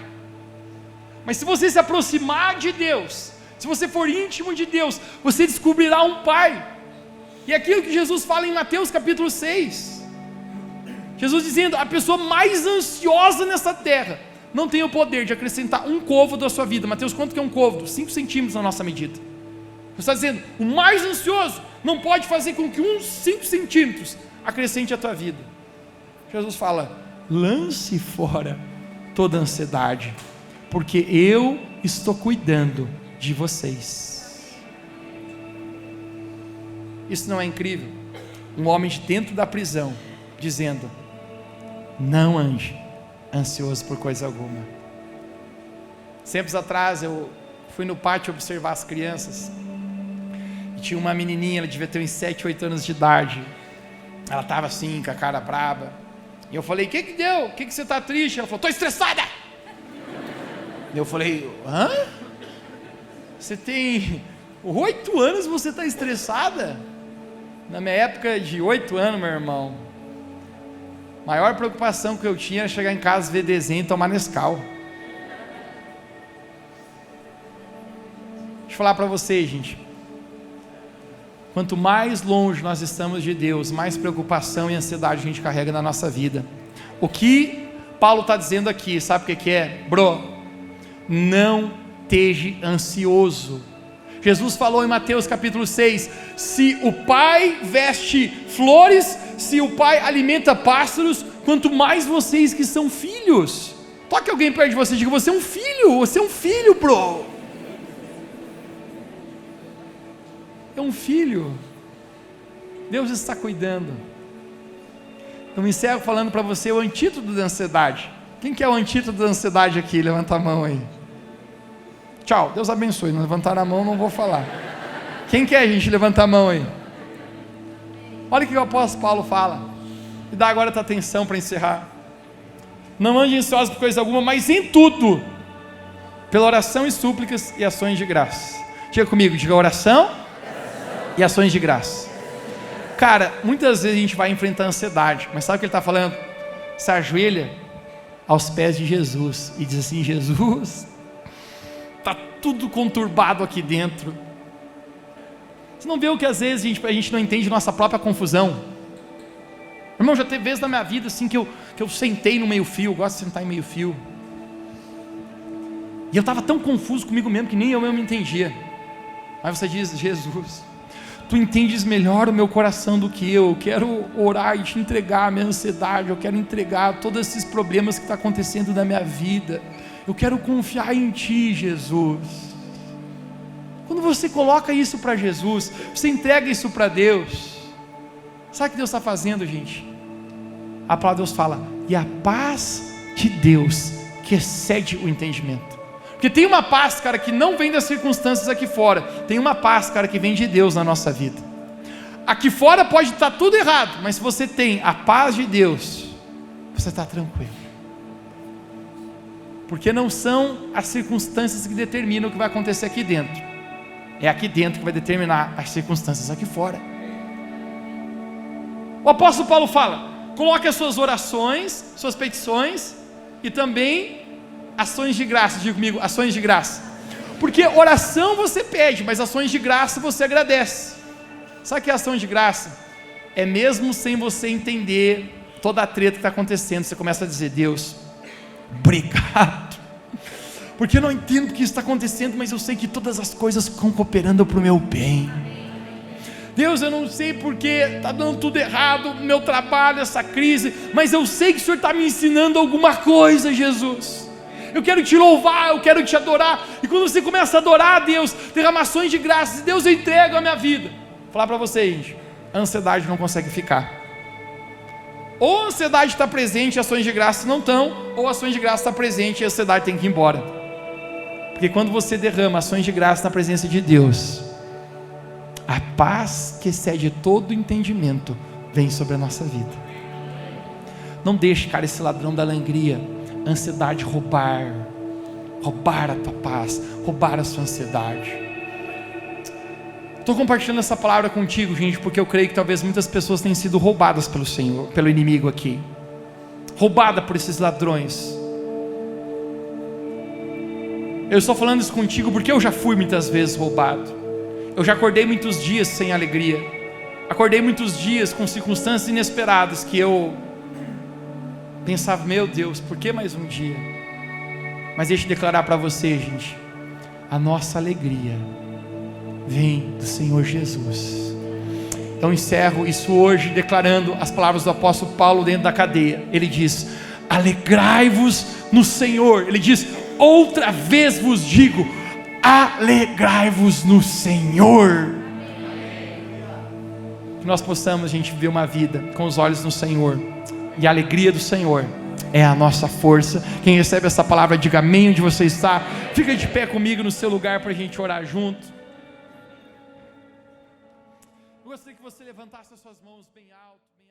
Mas se você se aproximar de Deus, se você for íntimo de Deus, você descobrirá um Pai. E é aquilo que Jesus fala em Mateus capítulo 6, Jesus dizendo: a pessoa mais ansiosa nessa terra não tem o poder de acrescentar um côvado à sua vida. Mateus, quanto que é um côvado? 5 centímetros na nossa medida. Você está dizendo: o mais ansioso não pode fazer com que uns 5 centímetros acrescente à tua vida. Jesus fala: lance fora toda ansiedade, porque eu estou cuidando de vocês. Isso não é incrível? Um homem de dentro da prisão dizendo: não ande ansioso por coisa alguma. Tempos atrás eu fui no pátio observar as crianças, e tinha uma menininha, ela devia ter uns 7, 8 anos de idade. Ela estava assim, com a cara braba, e eu falei: o que deu? O que você está triste? Ela falou: estou estressada. Eu falei: hã? Você tem 8 anos, você está estressada? Na minha época de 8 anos, meu irmão, a maior preocupação que eu tinha era chegar em casa, ver desenho e tomar Nescau. Deixa eu falar para vocês, gente, quanto mais longe nós estamos de Deus, mais preocupação e ansiedade a gente carrega na nossa vida. O que Paulo está dizendo aqui, sabe o que é? Bro, não esteja ansioso. Jesus falou em Mateus capítulo 6, se o Pai veste flores, se o Pai alimenta pássaros, quanto mais vocês que são filhos. Toque alguém perto de você e diga: você é um filho, bro. É um filho. Deus está cuidando. Eu me encerro falando para você o antídoto da ansiedade. Quem quer o antídoto da ansiedade aqui? Levanta a mão aí. Tchau, Deus abençoe. Não levantar a mão, não vou falar. Quem quer, gente? Levanta a mão aí. Olha o que o apóstolo Paulo fala. E dá agora a tua atenção para encerrar. Não ande ansioso por coisa alguma, mas em tudo, pela oração e súplicas e ações de graça. Diga comigo, diga oração e ações de graça. Cara, muitas vezes a gente vai enfrentar ansiedade, mas sabe o que ele está falando? Se ajoelha aos pés de Jesus e diz assim: Jesus, está tudo conturbado aqui dentro. Você não vê o que às vezes a gente não entende nossa própria confusão? Irmão, já teve vezes na minha vida assim que eu sentei no meio fio. Eu gosto de sentar em meio fio, e eu estava tão confuso comigo mesmo que nem eu mesmo me entendia. Aí você diz: Jesus, tu entendes melhor o meu coração do que eu quero orar e te entregar a minha ansiedade, eu quero entregar todos esses problemas que estão acontecendo na minha vida, eu quero confiar em ti, Jesus. Quando você coloca isso para Jesus, você entrega isso para Deus, sabe o que Deus está fazendo, gente? A palavra de Deus fala: e a paz de Deus que excede o entendimento. Porque tem uma paz, cara, que não vem das circunstâncias aqui fora, tem uma paz, cara, que vem de Deus na nossa vida. Aqui fora pode estar tudo errado, mas se você tem a paz de Deus, você está tranquilo. Porque não são as circunstâncias que determinam o que vai acontecer aqui dentro, é aqui dentro que vai determinar as circunstâncias aqui fora. O apóstolo Paulo fala: coloque as suas orações, suas petições e também ações de graça. Diga comigo, ações de graça. Porque oração você pede, mas ações de graça você agradece. Sabe o que é ação de graça? É mesmo sem você entender toda a treta que está acontecendo, você começa a dizer: Deus, obrigado, porque eu não entendo o que está acontecendo, mas eu sei que todas as coisas estão cooperando para o meu bem. Deus, eu não sei porque está dando tudo errado, meu trabalho, essa crise, mas eu sei que o Senhor está me ensinando alguma coisa, Jesus. Eu quero te louvar, eu quero te adorar. E quando você começa a adorar a Deus, derramações de graças, Deus, eu entrego a minha vida. Vou falar para vocês, gente, a ansiedade não consegue ficar. Ou a ansiedade está presente e ações de graça não estão, ou ações de graça está presente e a ansiedade tem que ir embora. Porque quando você derrama ações de graça na presença de Deus, a paz que excede todo entendimento vem sobre a nossa vida. Não deixe, cara, esse ladrão da alegria, a ansiedade roubar a tua paz, roubar a sua ansiedade. Estou compartilhando essa palavra contigo, gente, porque eu creio que talvez muitas pessoas tenham sido roubadas pelo Senhor, pelo inimigo aqui, roubada por esses ladrões. Eu estou falando isso contigo porque eu já fui muitas vezes roubado. Eu já acordei muitos dias sem alegria. Acordei muitos dias com circunstâncias inesperadas que eu pensava, meu Deus, por que mais um dia? Mas deixa eu declarar para você, gente, a nossa alegria vem do Senhor Jesus. Então encerro isso hoje declarando as palavras do apóstolo Paulo dentro da cadeia. Ele diz: alegrai-vos no Senhor. Ele diz: outra vez vos digo, alegrai-vos no Senhor. Que nós possamos, gente, viver uma vida com os olhos no Senhor, e a alegria do Senhor é a nossa força. Quem recebe essa palavra, diga amém onde você está. Fica de pé comigo no seu lugar para a gente orar junto. Eu gostaria que você levantasse as suas mãos bem alto, bem alto.